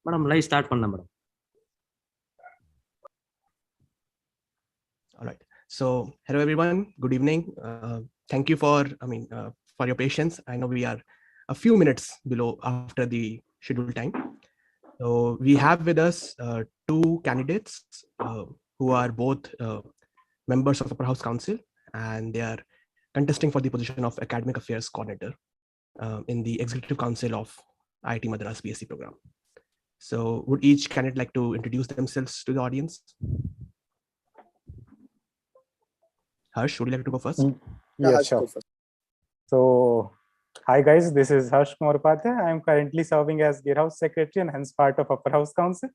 Madam, live start panna madam. All right. So hello everyone. Good evening. Thank you for your patience. I know we are a few minutes below after the scheduled time. So we have with us two candidates who are both members of Upper House Council, and they are contesting for the position of Academic Affairs Coordinator in the Executive Council of IIT Madras BSc program. So would each candidate like to introduce themselves to the audience? Harsh, would you like to go first? Yeah, sure. So, hi guys, this is Harsh Kumar Upadhyay. I am currently serving as Gear House Secretary and hence part of Upper House Council.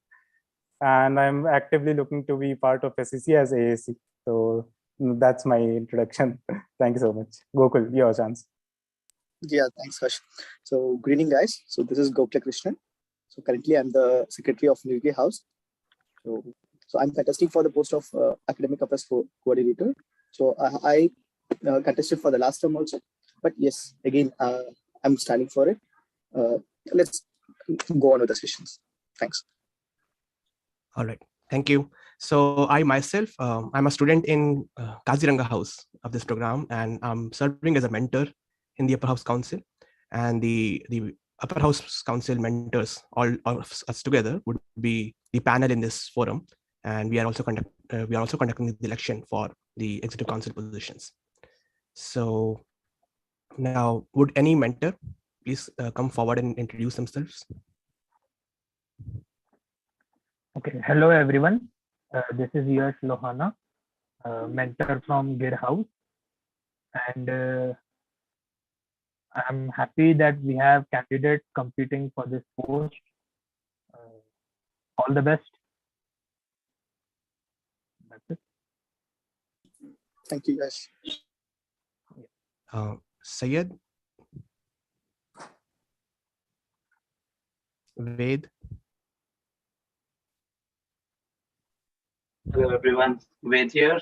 And I'm actively looking to be part of SEC as AAC. So that's my introduction. Thank you so much. Gokul, your chance. Yeah, thanks, Harsh. So, good evening, guys. So, this is Gokul. So, currently, I'm the Secretary of New House. So I'm contesting for the post of Academic Affairs Coordinator. So I contested for the last term also. But yes, again, I'm standing for it. Let's go on with the sessions. Thanks. All right. Thank you. So I myself, I'm a student in Kaziranga House of this program, and I'm serving as a mentor in the Upper House Council. And the Upper House Council mentors, all of us together, would be the panel in this forum. And we are also conducting the election for the Executive Council positions. So now, would any mentor please come forward and introduce themselves? Okay, hello everyone. This is Yash Lohana, mentor from Gear House, and I'm happy that we have candidates competing for this post. All the best. That's it. Thank you, guys. Syed, Ved. Hello everyone, Ved here.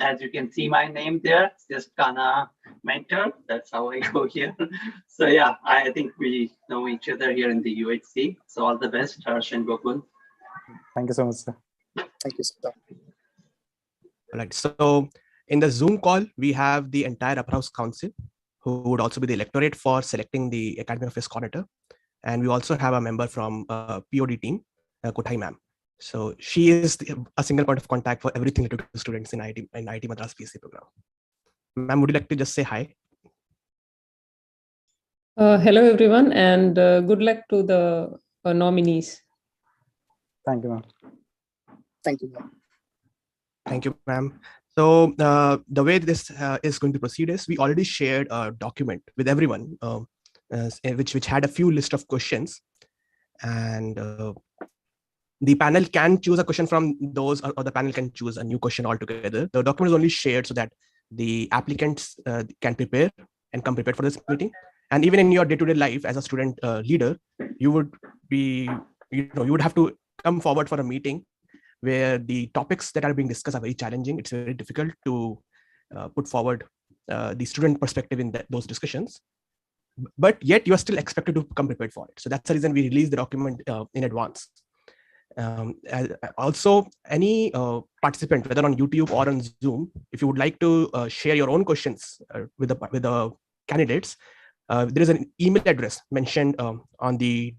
As you can see my name there, it's just Kana mentor. That's how I go here. So yeah, I think we know each other here in the UHC. So all the best, Harsh and Gokul. Thank you so much, sir. Thank you, sir. All right. So in the Zoom call, we have the entire Upper House Council, who would also be the electorate for selecting the Academic Affairs Coordinator. And we also have a member from POD team, Kothai ma'am. So she is a single point of contact for everything related to students in IIT Madras BSc program. Ma'am, would you like to just say hi? Hello everyone, and good luck to the nominees. Thank you, ma'am. Thank you, ma'am. Thank you, ma'am. So the way this is going to proceed is we already shared a document with everyone, which had a few list of questions, and the panel can choose a question from those, or the panel can choose a new question altogether. The document is only shared so that the applicants can prepare and come prepared for this meeting. And even in your day-to-day life as a student leader, you would have to come forward for a meeting where the topics that are being discussed are very challenging. It's very difficult to put forward the student perspective in those discussions. But yet you are still expected to come prepared for it. So that's the reason we release the document in advance. Also, any participant, whether on YouTube or on Zoom, if you would like to share your own questions with the candidates, there is an email address mentioned on the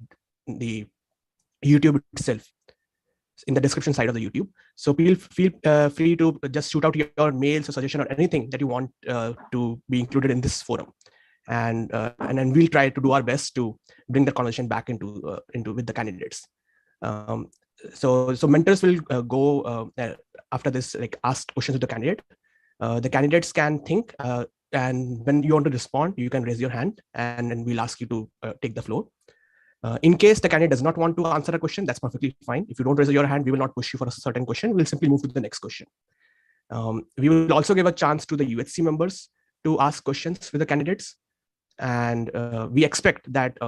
YouTube itself, in the description side of the YouTube. So feel free to just shoot out your mails or suggestion or anything that you want to be included in this forum, and then we'll try to do our best to bring the conversation back into with the candidates. So mentors will go after this, like, ask questions to the candidate. The candidates can think, and when you want to respond, you can raise your hand, and then we'll ask you to take the floor. In case the candidate does not want to answer a question, that's perfectly fine. If you don't raise your hand, we will not push you for a certain question. We'll simply move to the next question. We will also give a chance to the UHC members to ask questions with the candidates. And we expect that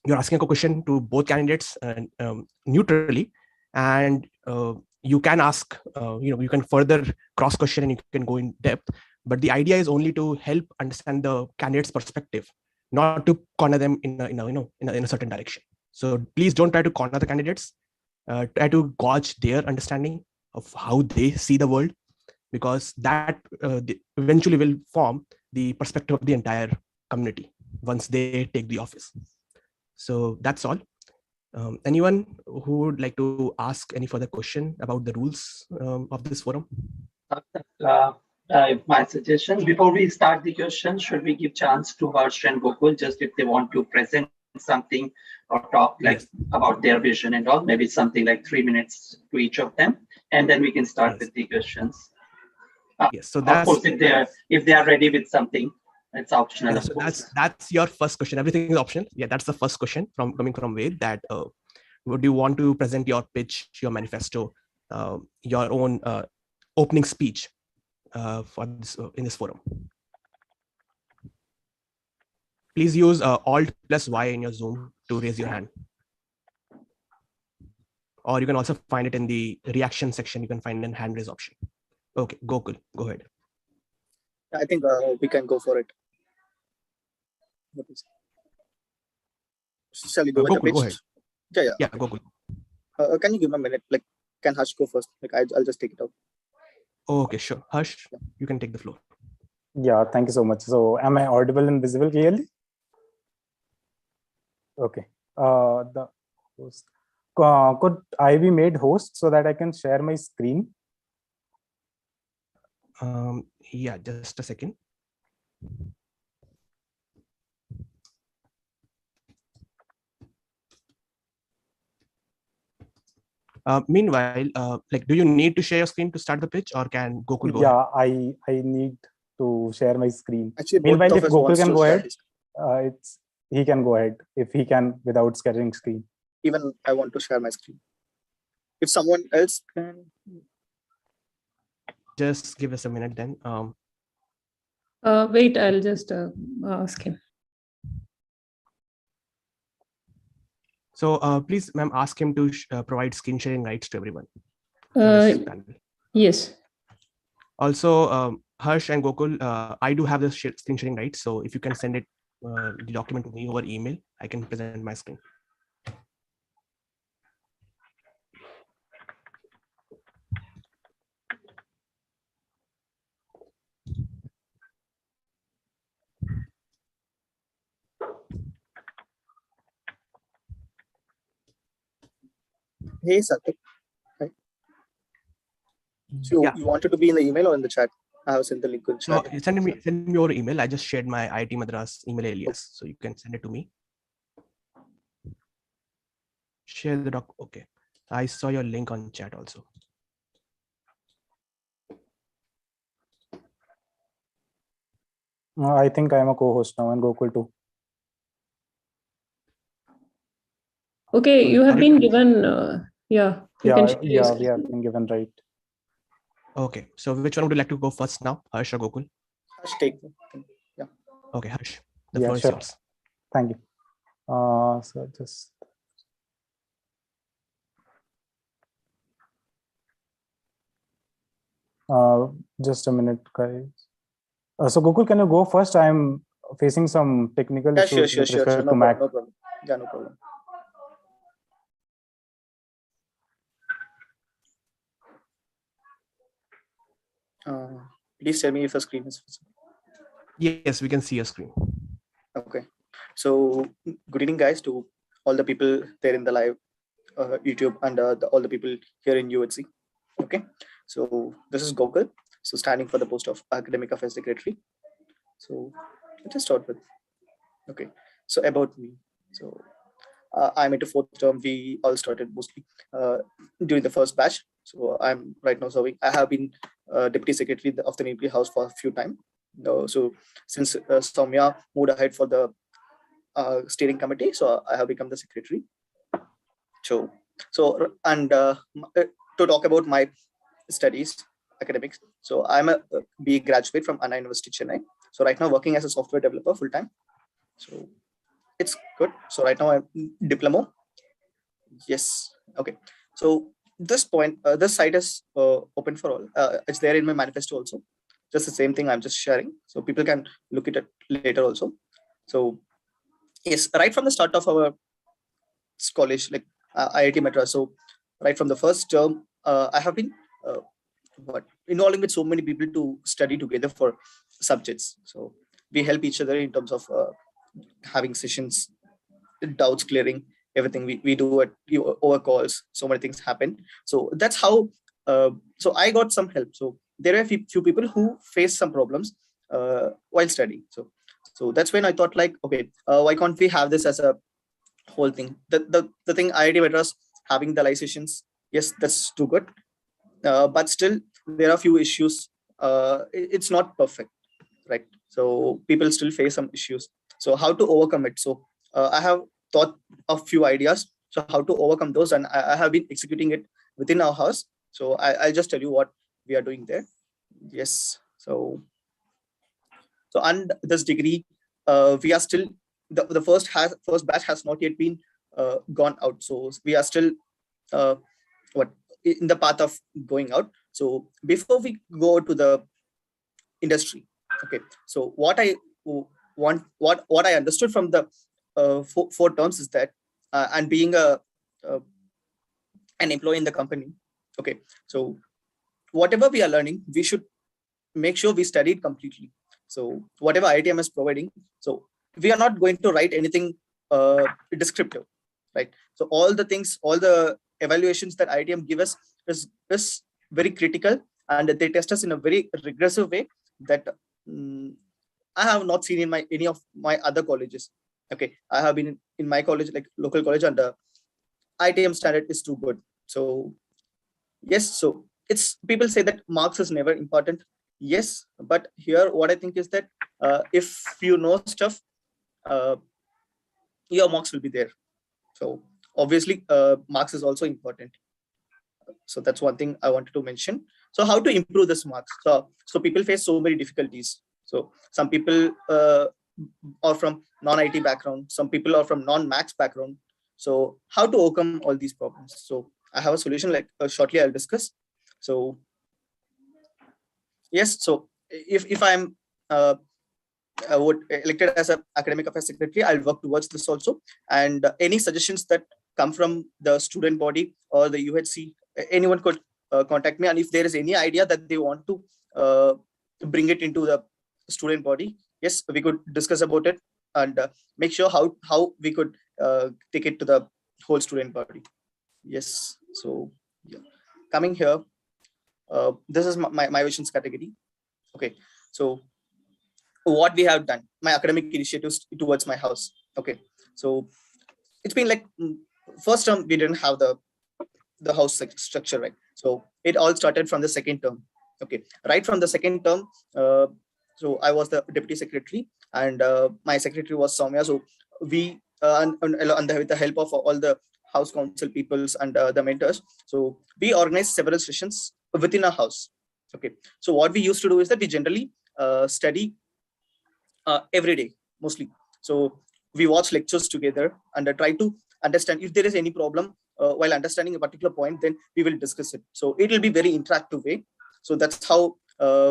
you're asking a question to both candidates neutrally, and you can ask, you can further cross question and you can go in depth. But the idea is only to help understand the candidate's perspective, not to corner them in a certain direction. So please don't try to corner the candidates. Try to gauge their understanding of how they see the world, because that eventually will form the perspective of the entire community once they take the office. So that's all. Anyone who would like to ask any further question about the rules of this forum? My suggestion, before we start the question, should we give chance to Harsh and Gokul, just if they want to present something or talk like about their vision and all, maybe something like 3 minutes to each of them, and then we can start with the questions. Yes, so that's, of course, if they are ready with something, it's optional. Yeah, so that's your first question. Everything is optional. Yeah, that's the first question coming from Ved. That would you want to present your pitch, your manifesto, your own opening speech for this in this forum? Please use Alt plus Y in your Zoom to raise your hand. Or you can also find it in the reaction section. You can find an hand raise option. Okay, Gokul, go ahead. I think we can go for it. Shall we go with the pitch? Go ahead. Yeah, Gokul. Can you give me a minute? Like, can Harsh go first? Like, I'll just take it out. Okay, sure. Harsh, you can take the floor. Yeah, thank you so much. So, am I audible and visible clearly? Okay. The host. Could I be made host so that I can share my screen? Yeah, just a second. Meanwhile, like, do you need to share your screen to start the pitch, or can Gokul go ahead? I need to share my screen. Actually, meanwhile, if Gokul can go ahead, he can go ahead if he can without sharing screen. Even I want to share my screen. If someone else can. Just give us a minute then. Wait, I'll just ask him. So please, ma'am, ask him to provide screen sharing rights to everyone. Yes. Also, Harsh and Gokul, I do have the screen sharing rights. So if you can send it, the document to me over email, I can present my screen. Hey, Satyam. Hi. So you wanted to be in the email or in the chat? I have sent the link in chat. No, send me your email. I just shared my IIT Madras email alias, so you can send it to me. Share the doc. Okay, I saw your link on chat also. I think I am a co-host now, and Gokul too. Okay, you have been given. Yeah, we have been given right. Okay, so which one would you like to go first now, Harsh or Gokul? Harsh, take them. Yeah. Okay, Harsh, the floor is yours. Thank you. So just. Just a minute, guys. So Gokul, can you go first? I'm facing some technical issues with respect to Mac. No problem. Yeah, no problem. Please tell me if a screen is visible. Yes, we can see your screen. Okay. So good evening, guys, to all the people there in the live YouTube and all the people here in UHC. Okay. So this is Gokul. So standing for the post of Academic Affairs Secretary. So let's start with. Okay. So about me. So I'm into 4th term. We all started mostly during the first batch. So I'm right now serving. I have been Deputy Secretary of the Nuclear House for a few time. So since Soumya moved ahead for the steering committee, so I have become the secretary. So and to talk about my studies, academics. So I'm a BA graduate from Anna University, Chennai. So right now working as a software developer full time. So it's good. So right now I'm diploma. Yes. Okay. So this point, this site is open for all. It's there in my manifesto also. Just the same thing I'm just sharing. So people can look at it later also. So yes, right from the start of our college like IIT Madras. So right from the first term, I have been involving with so many people to study together for subjects. So we help each other in terms of having sessions, doubts clearing, everything we do at over calls. So many things happen. So that's how. So I got some help. So there are a few people who face some problems while studying. So that's when I thought like, okay, why can't we have this as a whole thing? The thing IIT Madras having the live sessions, yes, that's too good. But still there are few issues. It's not perfect, right? So people still face some issues. So how to overcome it? So I have thought of few ideas. So how to overcome those, and I have been executing it within our house. So I'll just tell you what we are doing there. Yes. So and this degree, we are still the first batch has not yet been gone out. So we are still in the path of going out. So before we go to the industry, okay. So what I want, what I understood from the four terms is that, and being an employee in the company, okay. So whatever we are learning, we should make sure we study it completely. So whatever IITM is providing, so we are not going to write anything descriptive, right? So all the things, all the evaluations that IITM give us is very critical, and they test us in a very regressive way that I have not seen in any of my other colleges. Okay, I have been in my college, like local college, and IITM standard is too good. So yes, so it's, people say that marks is never important. Yes, but here what I think is that if you know stuff, your marks will be there. So obviously marks is also important. So that's one thing I wanted to mention. So how to improve this marks? So people face so many difficulties. So some people are from non-IT background, some people are from non-maths background. So how to overcome all these problems? So I have a solution, like shortly I'll discuss. So yes, so if I'm elected as an academic affairs secretary, I'll work towards this also. And any suggestions that come from the student body or the UHC, anyone could contact me. And if there is any idea that they want to bring it into the student body, yes, we could discuss about it and make sure how we could take it to the whole student body. Yes. So yeah. Coming here, this is my visions category. Okay. So what we have done, my academic initiatives towards my house. Okay. So it's been like, first term we didn't have the house structure, right? So it all started from the second term. Okay. Right from the second term, so I was the deputy secretary, and my secretary was Soumya. So we and with the help of all the house council peoples and the mentors, so we organized several sessions within our house. Okay. So what we used to do is that we generally study every day mostly. So we watch lectures together and try to understand if there is any problem while understanding a particular point, then we will discuss it. So it will be very interactive way. So that's how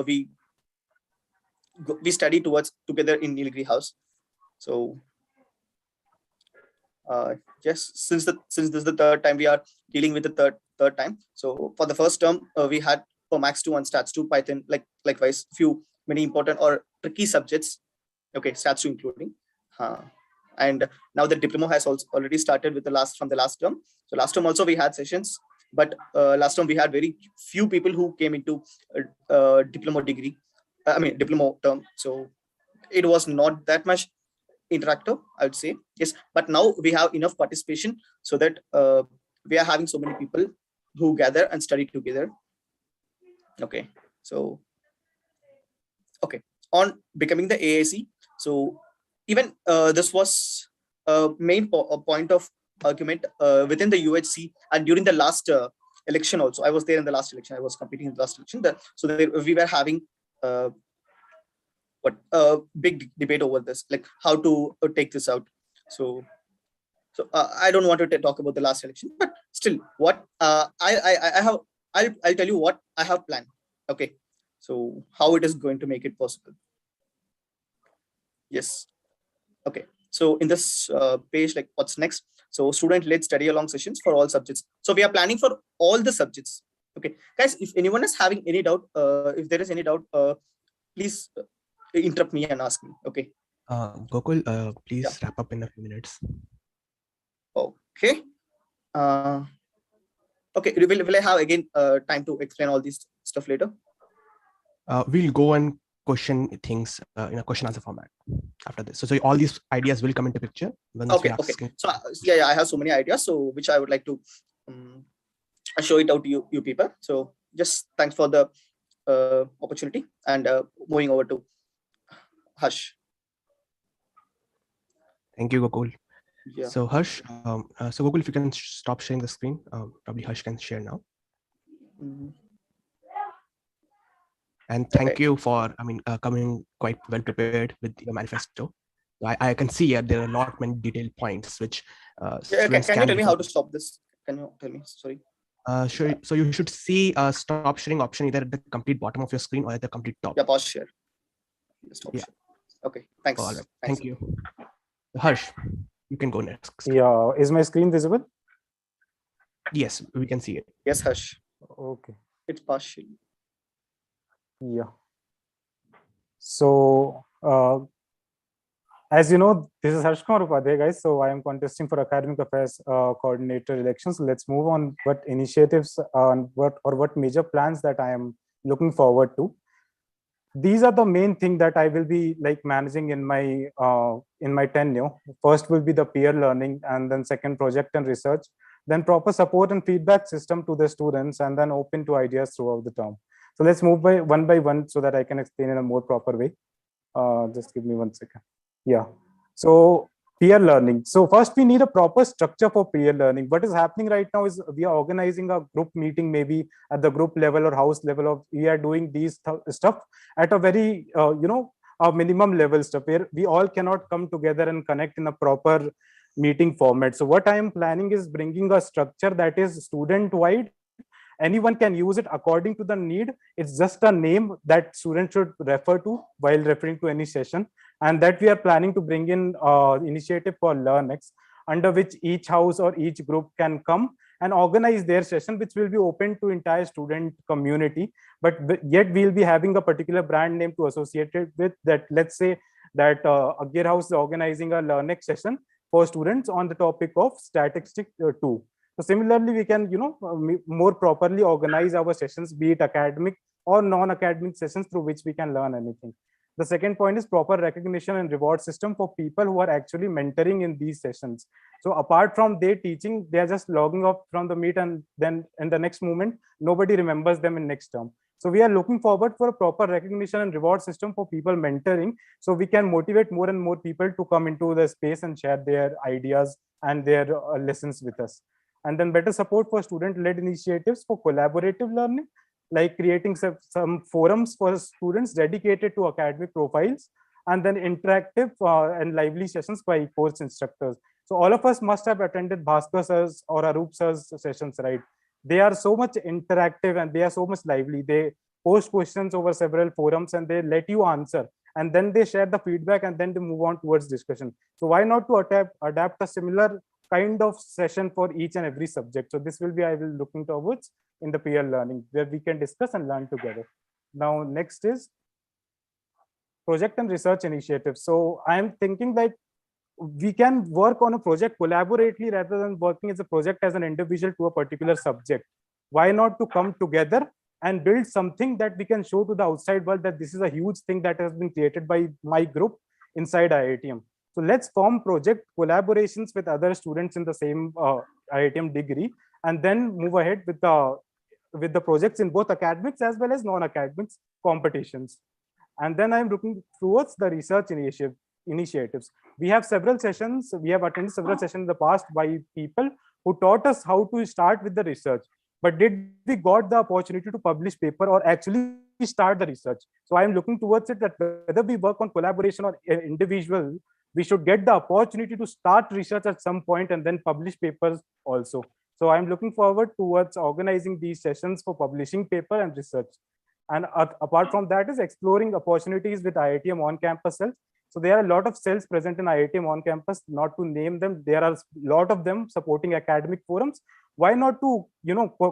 we study together in Nilgiri House. So yes, since this is the third time we are dealing with the third time. So for the first term, we had for Max 2 and Stats 2 Python, likewise many important or tricky subjects. Okay, Stats 2 including. And now the diploma has also already started with the last term. So last term also we had sessions, but last term we had very few people who came into diploma degree. Diploma term. So it was not that much interactive, I would say. Yes, but now we have enough participation so that we are having so many people who gather and study together. Okay, so okay, on becoming the AAC. So even this was a main point of argument within the UHC, and during the last election also. I was there in the last election. I was competing in the last election. We were having a big debate over this, like how to take this out. So I don't want to talk about the last election, but still, what I'll tell you what I have planned. Okay, so how it is going to make it possible. Yes. Okay. So in this page, like what's next? So student-led study along sessions for all subjects. So we are planning for all the subjects. Okay, guys, if anyone is having any doubt, if there is any doubt, please interrupt me and ask me. Okay. Gokul, please wrap up in a few minutes. Okay. Okay. Will I have again time to explain all this stuff later? We'll go and question things in a question answer format after this. So all these ideas will come into picture. Okay. So yeah, I have so many ideas, so which I would like to show it out to you people. So just thanks for the opportunity, and moving over to Harsh. Thank you, Gokul. Yeah. So Harsh, so Gokul, if you can stop sharing the screen, probably Harsh can share now. And thank you for, coming quite well prepared with your manifesto. I can see there are a lot many detailed points which can you tell me how to stop this? Can you tell me? Sorry. Sure. So you should see a stop sharing option either at the complete bottom of your screen or at the complete top. Yeah, pause share. Stop share. Okay, thanks. All right. Thank you. Harsh, you can go next. Yeah, is my screen visible? Yes, we can see it. Yes, Harsh. Okay. It's partial. Yeah. So, as you know, this is Harsh Kumar Upadhyay, guys. So I am contesting for Academic Affairs Coordinator elections. Let's move on. What initiatives what major plans that I am looking forward to. These are the main thing that I will be like managing in my tenure. First will be the peer learning, and then second project and research, then proper support and feedback system to the students, and then open to ideas throughout the term. So let's move by one so that I can explain in a more proper way. Just give me 1 second. Yeah. So peer learning. So first we need a proper structure for peer learning. What is happening right now is we are organizing a group meeting, maybe at the group level or house level of, we are doing these stuff at a very, a minimum level stuff where we all cannot come together and connect in a proper meeting format. So what I am planning is bringing a structure that is student wide. Anyone can use it according to the need. It's just a name that students should refer to while referring to any session. And that we are planning to bring in initiative for LearnX, under which each house or each group can come and organize their session, which will be open to entire student community. But yet we'll be having a particular brand name to associate it with that. Let's say that Agir House is organizing a LearnX session for students on the topic of statistics 2. So similarly, we can, more properly organize our sessions, be it academic or non-academic sessions through which we can learn anything. The second point is proper recognition and reward system for people who are actually mentoring in these sessions. So apart from their teaching, they are just logging off from the meet, and then in the next moment, nobody remembers them in next term. So we are looking forward for a proper recognition and reward system for people mentoring, so we can motivate more and more people to come into the space and share their ideas and their lessons with us. And then better support for student-led initiatives for collaborative learning, like creating some forums for students dedicated to academic profiles, and then interactive and lively sessions by course instructors. So all of us must have attended Bhaskar sir's or Arup sir's sessions, right? They are so much interactive and they are so much lively. They post questions over several forums and they let you answer, and then they share the feedback, and then they move on towards discussion. So why not to adapt a similar kind of session for each and every subject? So this will be, I will looking towards in the peer learning, where we can discuss and learn together. Now, next is project and research initiatives. So I am thinking that we can work on a project collaboratively rather than working as a project as an individual to a particular subject. Why not to come together and build something that we can show to the outside world that this is a huge thing that has been created by my group inside IITM. So let's form project collaborations with other students in the same IITM degree, and then move ahead with the projects in both academics as well as non-academics competitions. And then I'm looking towards the research initiatives. We have several sessions. We have attended several sessions in the past by people who taught us how to start with the research. But did we got the opportunity to publish paper or actually start the research? So I'm looking towards it that whether we work on collaboration or individual, we should get the opportunity to start research at some point and then publish papers also. So I'm looking forward towards organizing these sessions for publishing paper and research. And apart from that is exploring opportunities with IITM on campus cells. So there are a lot of cells present in IITM on campus, not to name them. There are a lot of them supporting academic forums. Why not to,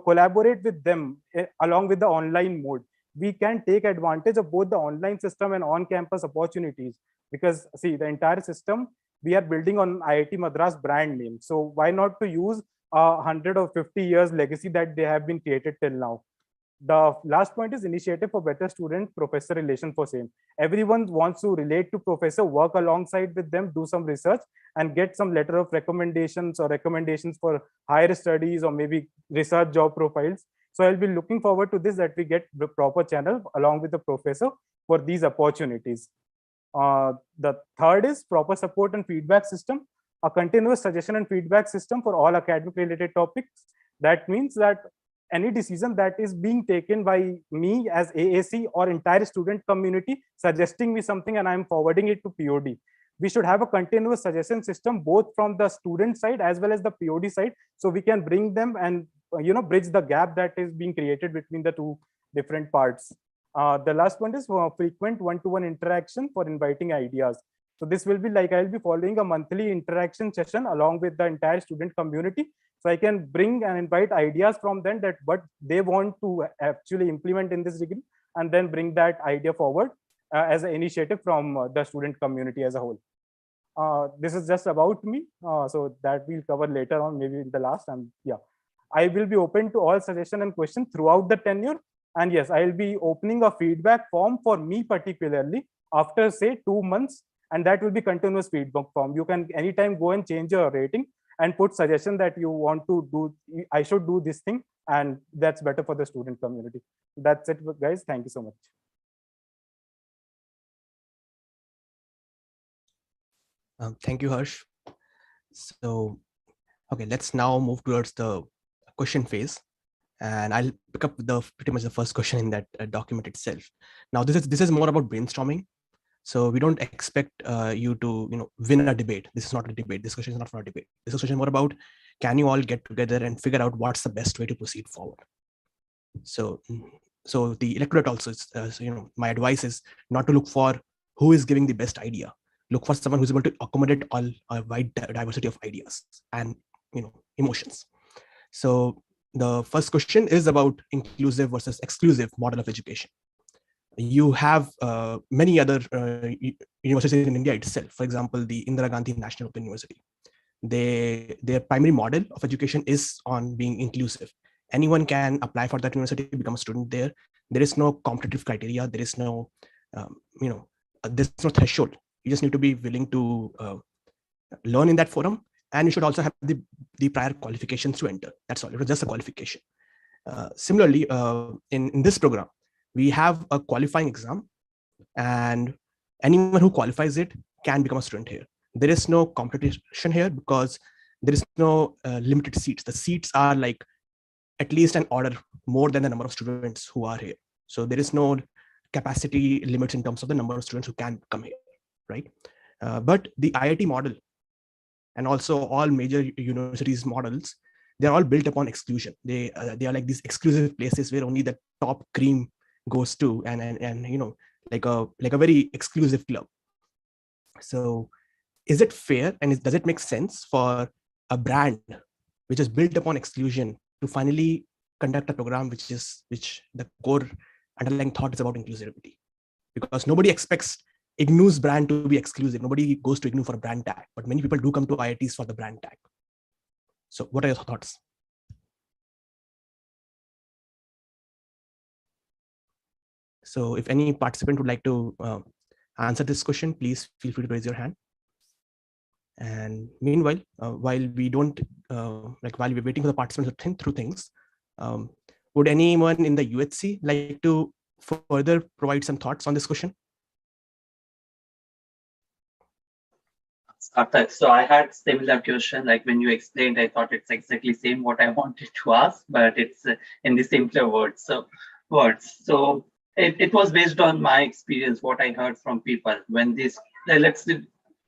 collaborate with them along with the online mode? We can take advantage of both the online system and on-campus opportunities, because see, the entire system we are building on IIT Madras brand name. So why not to use 100 or 50 years legacy that they have been created till now? The last point is initiative for better student-professor relation for same. Everyone wants to relate to professor, work alongside with them, do some research, and get some letter of recommendations or recommendations for higher studies or maybe research job profiles. So I'll be looking forward to this, that we get the proper channel along with the professor for these opportunities. The third is proper support and feedback system, a continuous suggestion and feedback system for all academic related topics. That means that any decision that is being taken by me as AAC or entire student community suggesting me something and I'm forwarding it to POD, we should have a continuous suggestion system both from the student side as well as the POD side, so we can bring them and bridge the gap that is being created between the two different parts. The last one is frequent one-to-one interaction for inviting ideas. So this will be like, I'll be following a monthly interaction session along with the entire student community. So I can bring and invite ideas from them that what they want to actually implement in this degree, and then bring that idea forward as an initiative from the student community as a whole. This is just about me. So that we'll cover later on, maybe in the last. And yeah, I will be open to all suggestion and questions throughout the tenure. And yes, I'll be opening a feedback form for me particularly after say 2 months, and that will be continuous feedback form. You can anytime go and change your rating and put suggestion that you want to do, I should do this thing, and that's better for the student community. That's it, guys. Thank you so much. Thank you, Harsh. So, okay, let's now move towards the question phase. And I'll pick up pretty much the first question in that document itself. Now, this is more about brainstorming. So we don't expect you to win a debate. This is not a debate. This question is not for a debate. This question is more about, can you all get together and figure out what's the best way to proceed forward? So the electorate also is, my advice is not to look for who is giving the best idea. Look for someone who's able to accommodate all a wide diversity of ideas and emotions. So the first question is about inclusive versus exclusive model of education. You have many other universities in India itself. For example, the Indira Gandhi National Open University. Their primary model of education is on being inclusive. Anyone can apply for that university, become a student there. There is no competitive criteria. There is no, there's no threshold. You just need to be willing to learn in that forum, and you should also have the prior qualifications to enter. That's all. It was just a qualification. Similarly, in this program, we have a qualifying exam, and anyone who qualifies it can become a student here. There is no competition here because there is no limited seats. The seats are like at least an order more than the number of students who are here. So there is no capacity limits in terms of the number of students who can come here, right? But the IIT model and also all major universities models, they're all built upon exclusion. They are like these exclusive places where only the top cream goes to, and like a very exclusive club. So is it fair, and does it make sense for a brand which is built upon exclusion to finally conduct a program which the core underlying thought is about inclusivity? Because nobody expects IGNOU's brand to be exclusive. Nobody goes to IGNOU for a brand tag, but many people do come to IITs for the brand tag. So what are your thoughts? So if any participant would like to answer this question, please feel free to raise your hand. And meanwhile, while we're waiting for the participants to think through things, would anyone in the UHC like to further provide some thoughts on this question? So I had similar question, like when you explained, I thought it's exactly same what I wanted to ask, but it's in the simpler words. So it was based on my experience, what I heard from people when this. Let's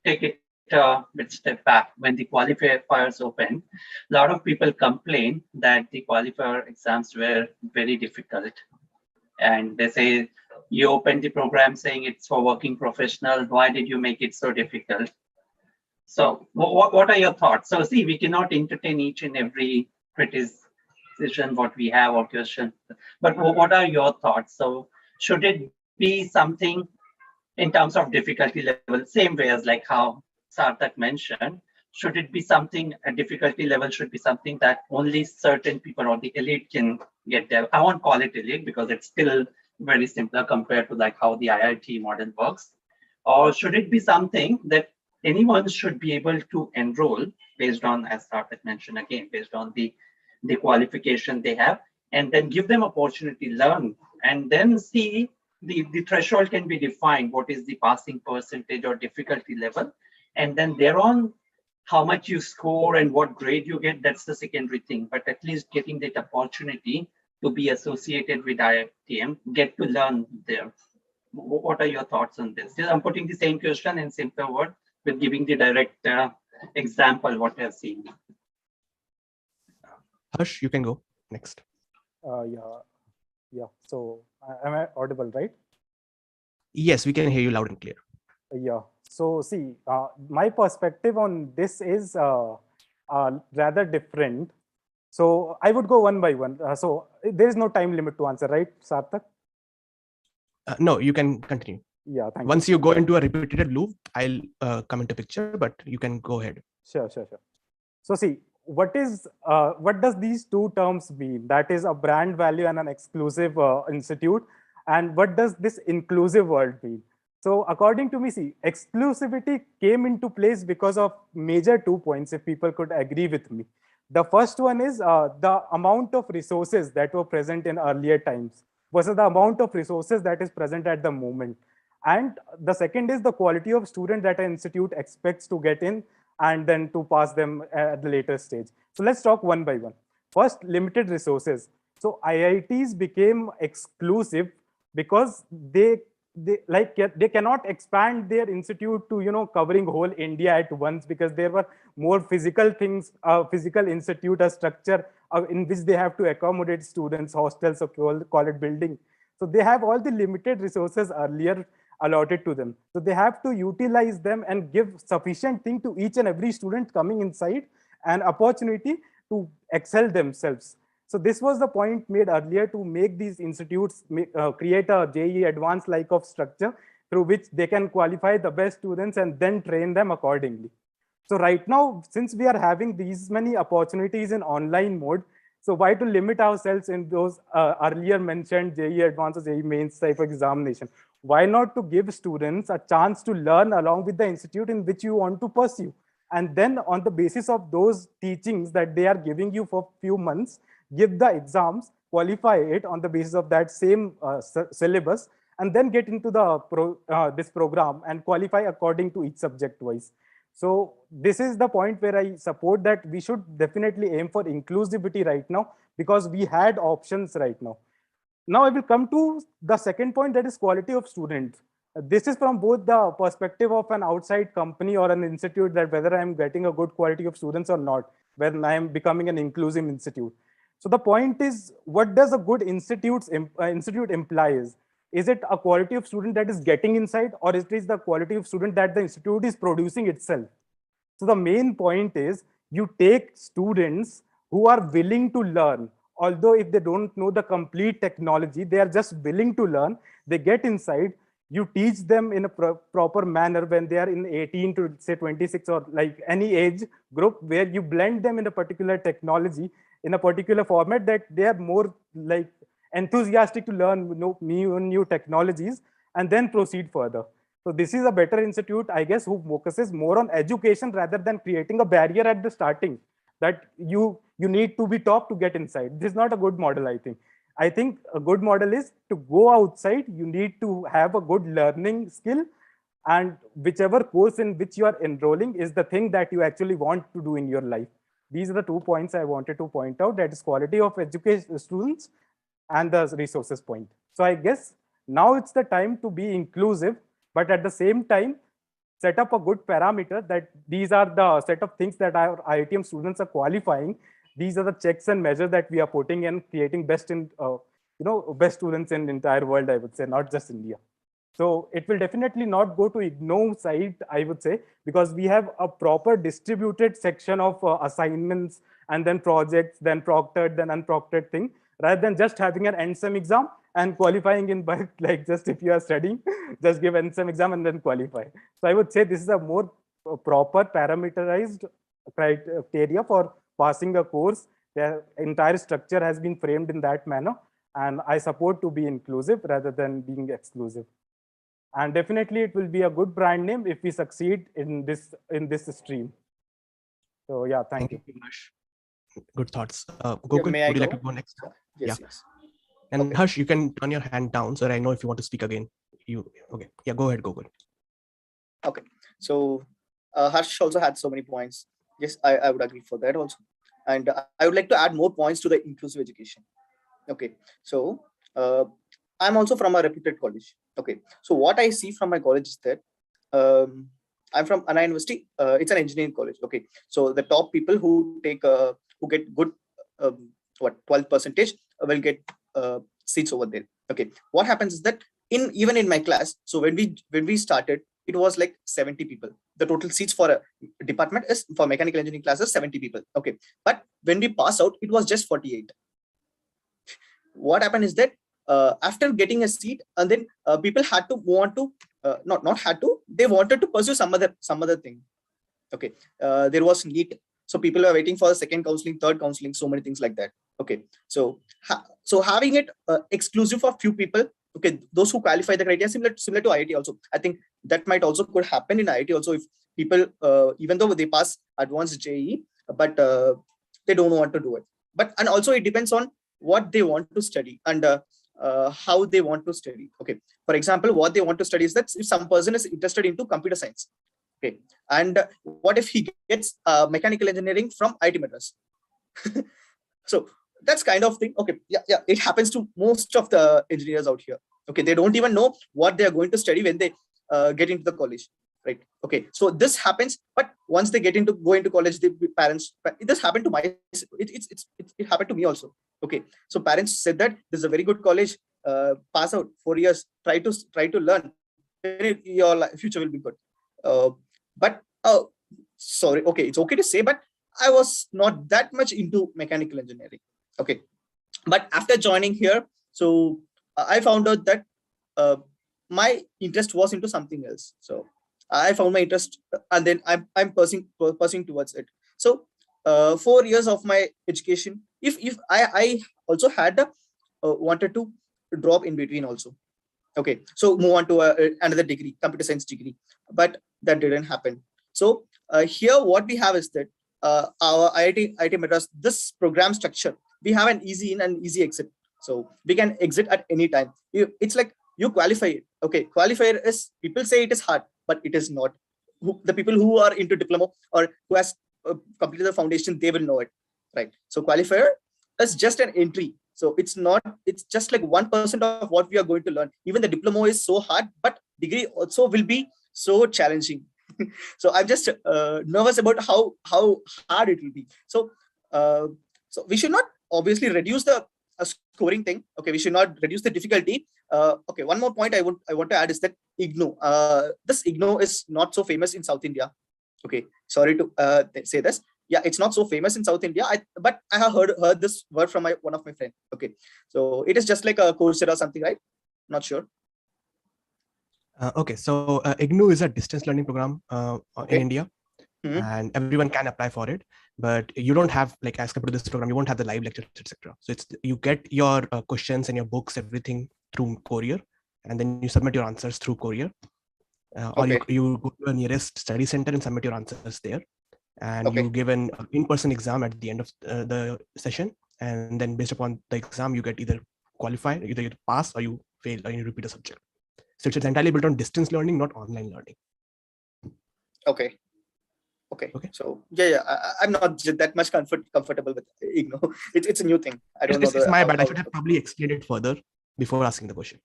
take it a bit step back. When the qualifiers opened, a lot of people complained that the qualifier exams were very difficult, and they say You opened the program saying it's for working professional. Why did you make it so difficult? So what are your thoughts? So see, we cannot entertain each and every criticism what we have or question, but what are your thoughts? So should it be something in terms of difficulty level, same way as like how Sarthak mentioned, should it be something, a difficulty level should be something that only certain people or the elite can get there? I won't call it elite because it's still very simpler compared to like how the IIT model works. Or should it be something that anyone should be able to enroll based on, as Sarthak mentioned again, based on the qualification they have, and then give them opportunity, learn, and then see the threshold can be defined, what is the passing percentage or difficulty level, and then thereon, how much you score and what grade you get, that's the secondary thing. But at least getting that opportunity to be associated with IITM, get to learn there. What are your thoughts on this? I'm putting the same question in simpler word with giving the direct example what I've seen. Harsh, you can go next. Yeah. So am I audible, right? Yes, we can hear you loud and clear. Yeah. So see, my perspective on this is rather different. So I would go one by one. So there is no time limit to answer, right, Sarthak? No, you can continue. Yeah, thank you. Once you go into a repetitive loop, I'll come into picture, but you can go ahead. Sure. So see, what does these two terms mean? That is a brand value and an exclusive institute. And what does this inclusive word mean? So according to me, see, exclusivity came into place because of major 2 points, if people could agree with me. The first one is the amount of resources that were present in earlier times versus the amount of resources that is present at the moment. And the second is the quality of student that an institute expects to get in and then to pass them at the later stage. So let's talk one by one. First, limited resources. So IITs became exclusive because they cannot expand their institute to covering whole India at once, because there were more physical things, physical institute, a structure in which they have to accommodate students, hostels, or call it building. So they have all the limited resources earlier allotted to them. So they have to utilize them and give sufficient thing to each and every student coming inside, an opportunity to excel themselves. So this was the point made earlier, to make these institutes create a JEE advanced like of structure through which they can qualify the best students and then train them accordingly. So right now, since we are having these many opportunities in online mode, so why to limit ourselves in those earlier mentioned JEE advanced or JEE mains type of examination? Why not to give students a chance to learn along with the institute in which you want to pursue? And then on the basis of those teachings that they are giving you for few months, give the exams, qualify it on the basis of that same syllabus, and then get into the this program and qualify according to each subject wise. So this is the point where I support that we should definitely aim for inclusivity right now, because we had options right now. Now I will come to the second point, that is quality of students. This is from both the perspective of an outside company or an institute, that whether I am getting a good quality of students or not, when I am becoming an inclusive institute. So the point is, what does a good institute implies? Is it a quality of student that is getting inside, or it is the quality of student that the institute is producing itself? So the main point is, you take students who are willing to learn, although if they don't know the complete technology, they are just willing to learn. They get inside, you teach them in a proper manner when they are in 18 to say 26 or like any age group, where you blend them in a particular technology in a particular format, that they are more like enthusiastic to learn new technologies and then proceed further. So this is a better institute, I guess, who focuses more on education rather than creating a barrier at the starting that you need to be top to get inside. This is not a good model, I think. I think a good model is to go outside. You need to have a good learning skill, and whichever course in which you are enrolling is the thing that you actually want to do in your life. These are the 2 points I wanted to point out, that is quality of education students and the resources point. So I guess now it's the time to be inclusive, but at the same time, set up a good parameter that these are the set of things that our IITM students are qualifying. These are the checks and measures that we are putting in, creating best in best students in the entire world, I would say, not just India. So it will definitely not go to IGNOU side, I would say, because we have a proper distributed section of assignments and then projects, then proctored, then unproctored thing, rather than just having an end sem exam and qualifying in bulk, like just if you are studying, just give end sem exam and then qualify. So I would say this is a more proper parameterized criteria for passing a course. The entire structure has been framed in that manner, and I support to be inclusive rather than being exclusive. And definitely it will be a good brand name if we succeed in this stream. So yeah, thank you. Harsh. Good thoughts. Gokul, may I would you like go? to go next? Yes, Yeah. yes. And Okay. Harsh, you can turn your hand down, so I know if you want to speak again. Okay? Yeah, go ahead, Gokul. Okay. So Harsh also had so many points. Yes, I would agree for that also. And I would like to add more points to the inclusive education. Okay. So I'm also from a reputed college. Okay. So what I see from my college is that I'm from Anna University. It's an engineering college. Okay. So the top people who take who get good 12% will get seats over there. Okay. What happens is that even in my class, so when we started, it was like 70 people. The total seats for a department is for mechanical engineering classes 70 people. Okay. But when we pass out, it was just 48. What happened is that after getting a seat, and then people had to want to not had to, they wanted to pursue some other thing. Okay. There was NEET, so people were waiting for the second counseling, third counseling, so many things like that. Okay. So so having it exclusive for few people, okay, those who qualify the criteria, similar to IIT also. I think that might also could happen in IIT also, if people even though they pass advanced JEE, but they don't want to do it. But and also it depends on what they want to study and how they want to study. Okay. For example, what they want to study is that if some person is interested into computer science, okay, and what if he gets mechanical engineering from IIT Madras? So that's kind of thing. Okay. Yeah, it happens to most of the engineers out here. Okay. They don't even know what they are going to study when they get into the college, right? Okay. So this happens, but once they go into college, the parents, this happened to it happened to me also. Okay. So parents said that this is a very good college, pass out 4 years, try to learn, then your future will be good. But sorry, okay, it's okay to say, but I was not that much into mechanical engineering. Okay. But after joining here, so I found out that my interest was into something else. So I found my interest, and then I'm pursuing towards it. So 4 years of my education, if I also had wanted to drop in between also. Okay, so move on to another degree, computer science degree, but that didn't happen. So here what we have is that our IIT Madras, this program structure, we have an easy in and easy exit. So we can exit at any time. It's like you qualify it. Okay, qualifier is, people say it is hard, but it is not. The people who are into diploma or who has completed the foundation, they will know it, right? So qualifier is just an entry. So it's just like 1% of what we are going to learn. Even the diploma is so hard, but degree also will be so challenging. So I'm just nervous about how hard it will be. So so we should not obviously reduce the scoring thing. Okay, we should not reduce the difficulty. Okay, one more point I want to add is that IGNOU. This IGNOU is not so famous in South India. Okay, sorry to say this. Yeah, it's not so famous in South India, but I have heard this word from one of my friends. Okay, so it is just like a Coursera or something, right? Not sure. Okay, so IGNOU is a distance learning program in India, and everyone can apply for it. But you don't have, like, as compared to this program, you won't have the live lectures, etc. So it's, you get your questions and your books, everything through courier, and then you submit your answers through courier, or you go to a nearest study center and submit your answers there. And you give an in-person exam at the end of the session, and then based upon the exam, you get either qualify, either you pass or you fail, or you repeat a subject. So it's entirely built on distance learning, not online learning. Okay. So yeah, I'm not that much comfortable with IGNOU. It's a new thing. I don't know. It's my bad. I should have probably explained it further before asking the question.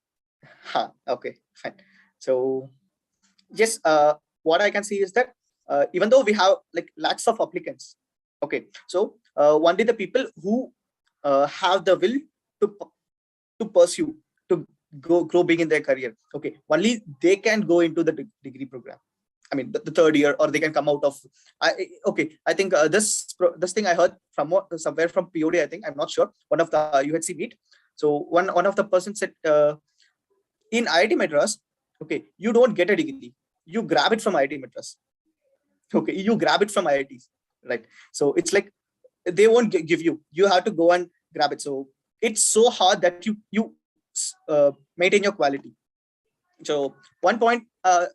Okay, fine. So yes, what I can see is that even though we have like lakhs of applicants, okay, so only the people who have the will to to pursue, to grow big in their career. Okay, only they can go into the degree program. I mean, the third year, or they can come out of. I think this thing I heard from somewhere from POD. I think, I'm not sure. One of the UHC meet. So one of the person said, in IIT Madras, okay, you don't get a degree. You grab it from IIT Madras. Okay, you grab it from IITs, right? So it's like they won't give you. You have to go and grab it. So it's so hard that you maintain your quality. So one point,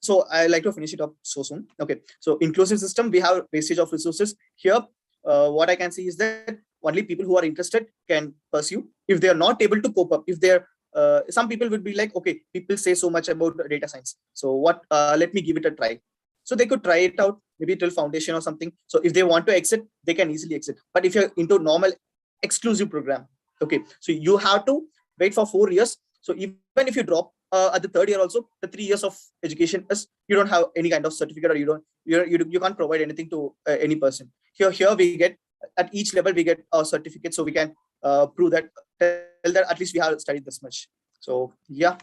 so I like to finish it up so soon. Okay, so inclusive system, we have wastage of resources here. What I can see is that only people who are interested can pursue. If they are not able to cope up, if they're some people would be like, okay, people say so much about data science, so what, let me give it a try. So they could try it out, maybe till foundation or something. So if they want to exit, they can easily exit. But if you're into normal exclusive program, okay, so you have to wait for 4 years. So even if you drop at the third year also, the 3 years of education is, you don't have any kind of certificate, or you can't provide anything to any person. Here we get, at each level we get a certificate, so we can prove that, tell that at least we have studied this much. So yeah.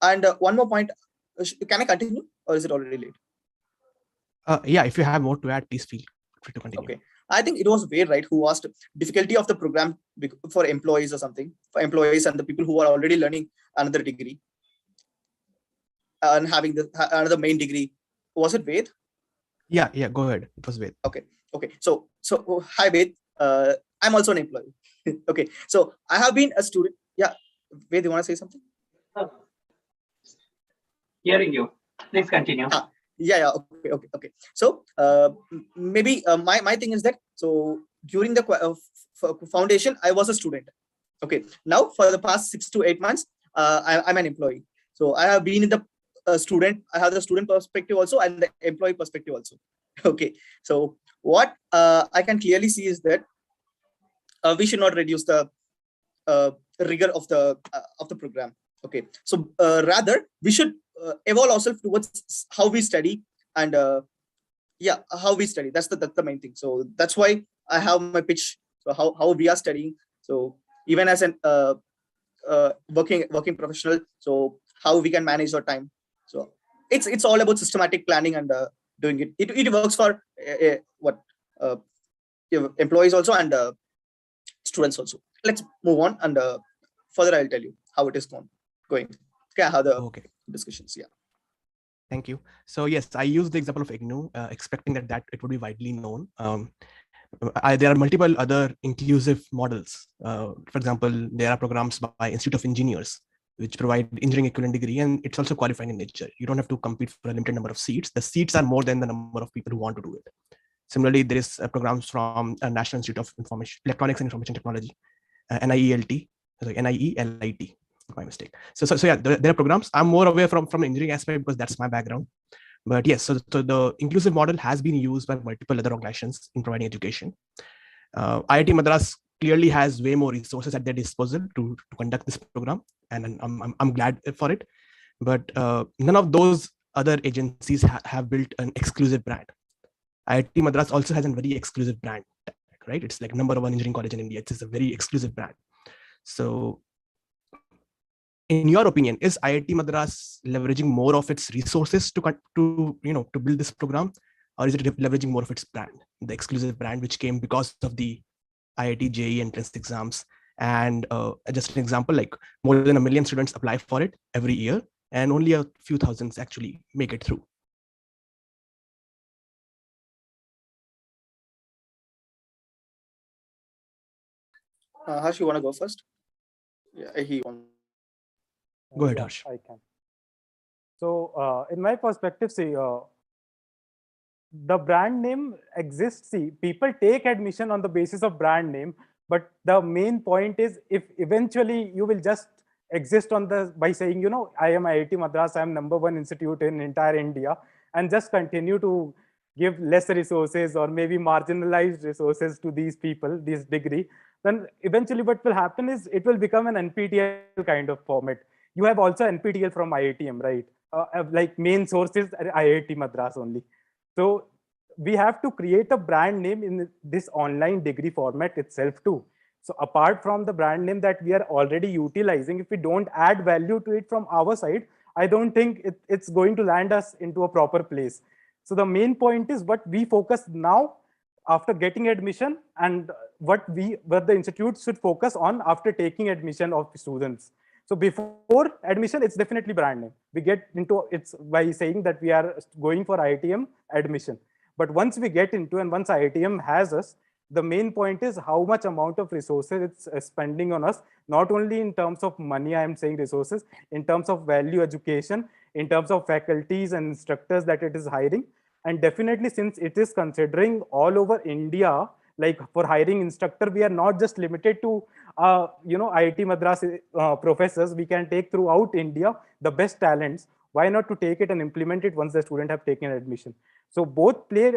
And one more point, can I continue, or is it already late? Yeah, if you have more to add, please feel free to continue. Okay, I think it was Wade, right, who asked difficulty of the program for employees or something, for employees and the people who are already learning another degree and having another main degree. Was it Wade? Yeah, go ahead. It was Wade. Okay. So hi Wade. I'm also an employee. Okay, so I have been a student. Yeah, Wade, you want to say something? Hearing you. Please continue. Yeah. Okay. So maybe my thing is that, so during the foundation, I was a student. Okay. Now for the past 6 to 8 months, I'm an employee. So I have been in the student. I have the student perspective also and the employee perspective also. Okay. So what I can clearly see is that we should not reduce the rigor of the program. Okay. So rather we should evolve ourselves towards how we study, and how we study. That's the main thing. So that's why I have my pitch. So how we are studying. So even as an working professional, so how we can manage our time. So it's all about systematic planning and doing it. It works for employees also and students also. Let's move on, and further I'll tell you how it is going. Okay, how the discussions. Yeah. Thank you. So yes, I used the example of IGNOU, expecting that it would be widely known. There are multiple other inclusive models. For example, there are programs by Institute of Engineers, which provide engineering equivalent degree, and it's also qualifying in nature. You don't have to compete for a limited number of seats. The seats are more than the number of people who want to do it. Similarly, there is programs from National Institute of Electronics and Information Technology, NIELT, my mistake. So yeah, there are programs. I'm more aware from the engineering aspect because that's my background. But yes, so the inclusive model has been used by multiple other organizations in providing education. IIT Madras clearly has way more resources at their disposal to conduct this program, and I'm glad for it. But none of those other agencies have built an exclusive brand. IIT Madras also has a very exclusive brand, right? It's like #1 engineering college in India. It's a very exclusive brand. So in your opinion, is IIT Madras leveraging more of its resources to build this program, or is it leveraging more of its brand, the exclusive brand which came because of the IIT JEE entrance exams? And just an example, like more than 1 million students apply for it every year, and only a few thousands actually make it through. Harsh, you want to go first? Yeah, he wants. Go ahead, Harsh. I can. So in my perspective, see, the brand name exists. See, people take admission on the basis of brand name, but the main point is, if eventually you will just exist by saying, I am IIT Madras, I am #1 institute in entire India, and just continue to give less resources or maybe marginalized resources to these people, this degree, then eventually what will happen is it will become an NPTEL kind of format. You have also NPTEL from IITM, right? Like main sources are IIT Madras only. So we have to create a brand name in this online degree format itself too. So apart from the brand name that we are already utilizing, if we don't add value to it from our side, I don't think it's going to land us into a proper place. So the main point is what we focus now after getting admission, and what the institute should focus on after taking admission of students. So before admission, it's definitely brand name. We get into it's by saying that we are going for IITM admission. But once we get into, and once IITM has us, the main point is how much amount of resources it's spending on us, not only in terms of money, I am saying resources, in terms of value education, in terms of faculties and instructors that it is hiring. And definitely, since it is considering all over India, like for hiring instructor, we are not just limited to IIT Madras professors. We can take throughout India the best talents. Why not to take it and implement it once the student have taken admission? So both play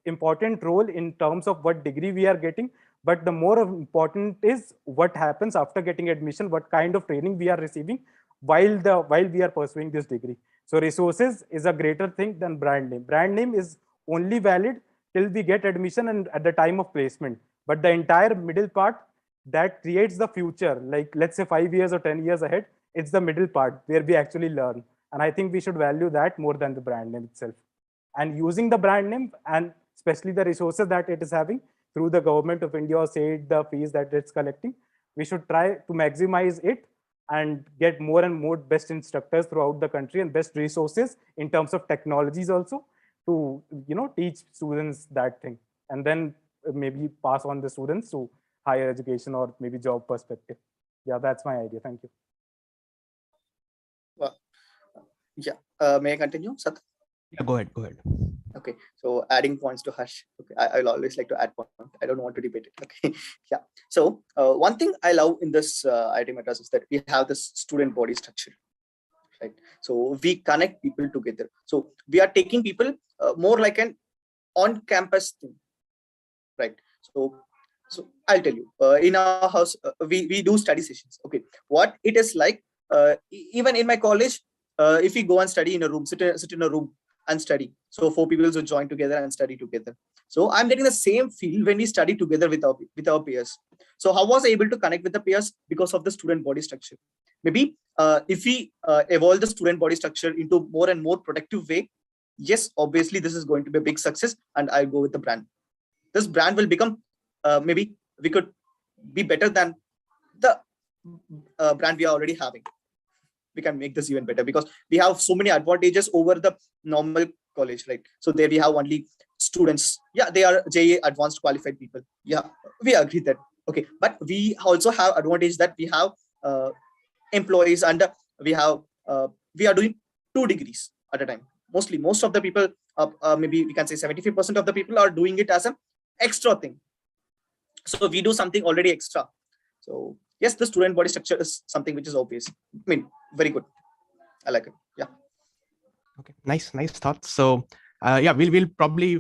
important role in terms of what degree we are getting, but the more important is what happens after getting admission, what kind of training we are receiving while we are pursuing this degree. So resources is a greater thing than brand name. Brand name is only valid till we get admission and at the time of placement. But the entire middle part that creates the future, like let's say 5 years or 10 years ahead, it's the middle part where we actually learn. And I think we should value that more than the brand name itself. And using the brand name, and especially the resources that it is having through the government of India, or say the fees that it's collecting, we should try to maximize it and get more and more best instructors throughout the country and best resources in terms of technologies also to teach students that thing, and then maybe pass on the students to higher education or maybe job perspective. Yeah, that's my idea. Thank you. Well, yeah. May I continue, Sat? Yeah, go ahead. Okay, so adding points to Harsh. Okay, I'll always like to add points. I don't want to debate it. Okay, yeah. So one thing I love in this IIT Madras is that we have this student body structure, right? So we connect people together. So we are taking people more like an on-campus thing, right? So I'll tell you, in our house, we do study sessions. Okay, what it is like, even in my college, if we go and study in a room, sit in a room and study. So 4 people will join together and study together. So I'm getting the same feel when we study together with our peers. So how was I able to connect with the peers? Because of the student body structure. Maybe if we evolve the student body structure into more and more productive way, yes, obviously this is going to be a big success, and I'll go with the brand. This brand will become, maybe we could be better than the brand we are already having. We can make this even better because we have so many advantages over the normal college, right? So there we have only students. Yeah, they are JA advanced qualified people. Yeah, we agree that. Okay, but we also have advantage that we have employees, and we are doing 2 degrees at a time. Most of the people, maybe we can say 75% of the people are doing it as an extra thing. So we do something already extra. So yes, the student body structure is something which is obvious. I mean, very good. I like it. Yeah. Okay, nice thoughts. So yeah, we'll probably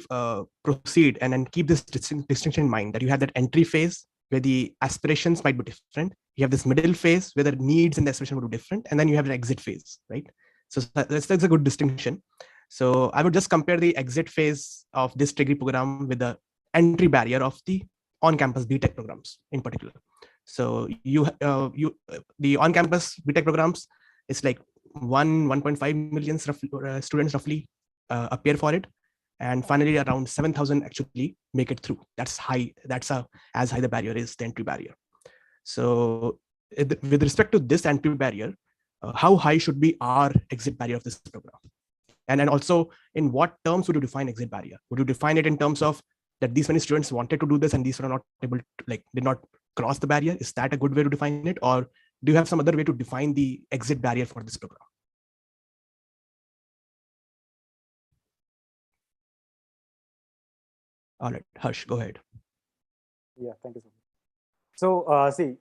proceed and then keep this distinction in mind, that you have that entry phase where the aspirations might be different. You have this middle phase where the needs and the aspiration would be different, and then you have an exit phase, right? So that's a good distinction. So I would just compare the exit phase of this degree program with the entry barrier of the on-campus BTech programs in particular. So the on-campus BTech programs, it's like 1.5 million students roughly appear for it, and finally around 7,000 actually make it through. That's high. That's as high the barrier is, the entry barrier. So with respect to this entry barrier, how high should be our exit barrier of this program? And then also, in what terms would you define exit barrier? Would you define it in terms of that these many students wanted to do this and these were not able to, did not cross the barrier? Is that a good way to define it? Or do you have some other way to define the exit barrier for this program? All right, Harsh, go ahead. Yeah, thank you so much. So see,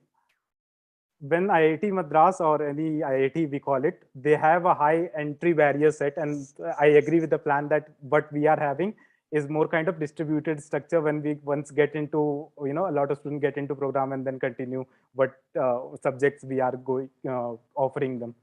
when IIT Madras or any IIT we call it, they have a high entry barrier set, and I agree with the plan that what we are having is more kind of distributed structure. When we once get into, a lot of students get into program and then continue what subjects we are going offering them.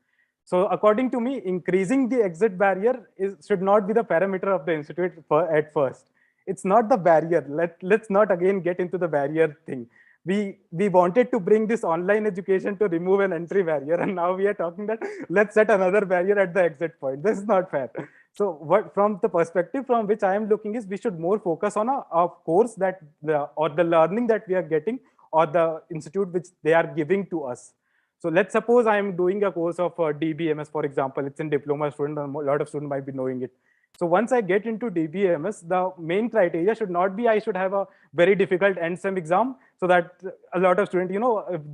So according to me, increasing the exit barrier should not be the parameter of the institute at first. It's not the barrier. Let's not again get into the barrier thing. we wanted to bring this online education to remove an entry barrier, and now we are talking that let's set another barrier at the exit point. This is not fair. So what, from the perspective from which I am looking, is we should more focus on a course that the learning that we are getting, or the institute which they are giving to us. So let's suppose I am doing a course of DBMS, for example. It's in diploma student, and a lot of students might be knowing it. So once I get into DBMS, the main criteria should not be I should have a very difficult end sem exam, so that a lot of students,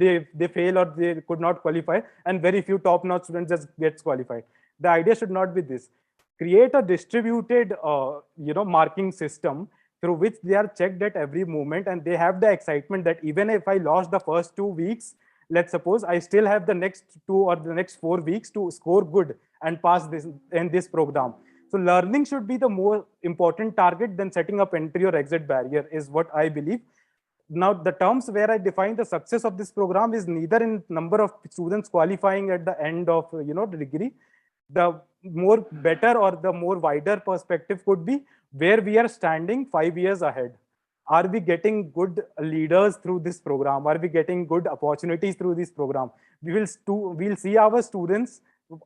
if they fail or they could not qualify, and very few top-notch students just gets qualified. The idea should not be this. Create a distributed, marking system through which they are checked at every moment, and they have the excitement that even if I lost the first 2 weeks, let's suppose, I still have the next 2 or the next 4 weeks to score good and pass this in this program. So learning should be the more important target than setting up entry or exit barrier, is what I believe. Now, the terms where I define the success of this program is neither in number of students qualifying at the end of the degree. The more better or the more wider perspective could be where we are standing 5 years ahead. Are we getting good leaders through this program? Are we getting good opportunities through this program? We'll see our students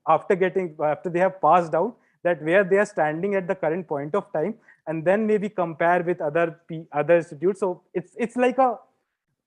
after they have passed out, that where they are standing at the current point of time, and then maybe compare with other institutes. So it's like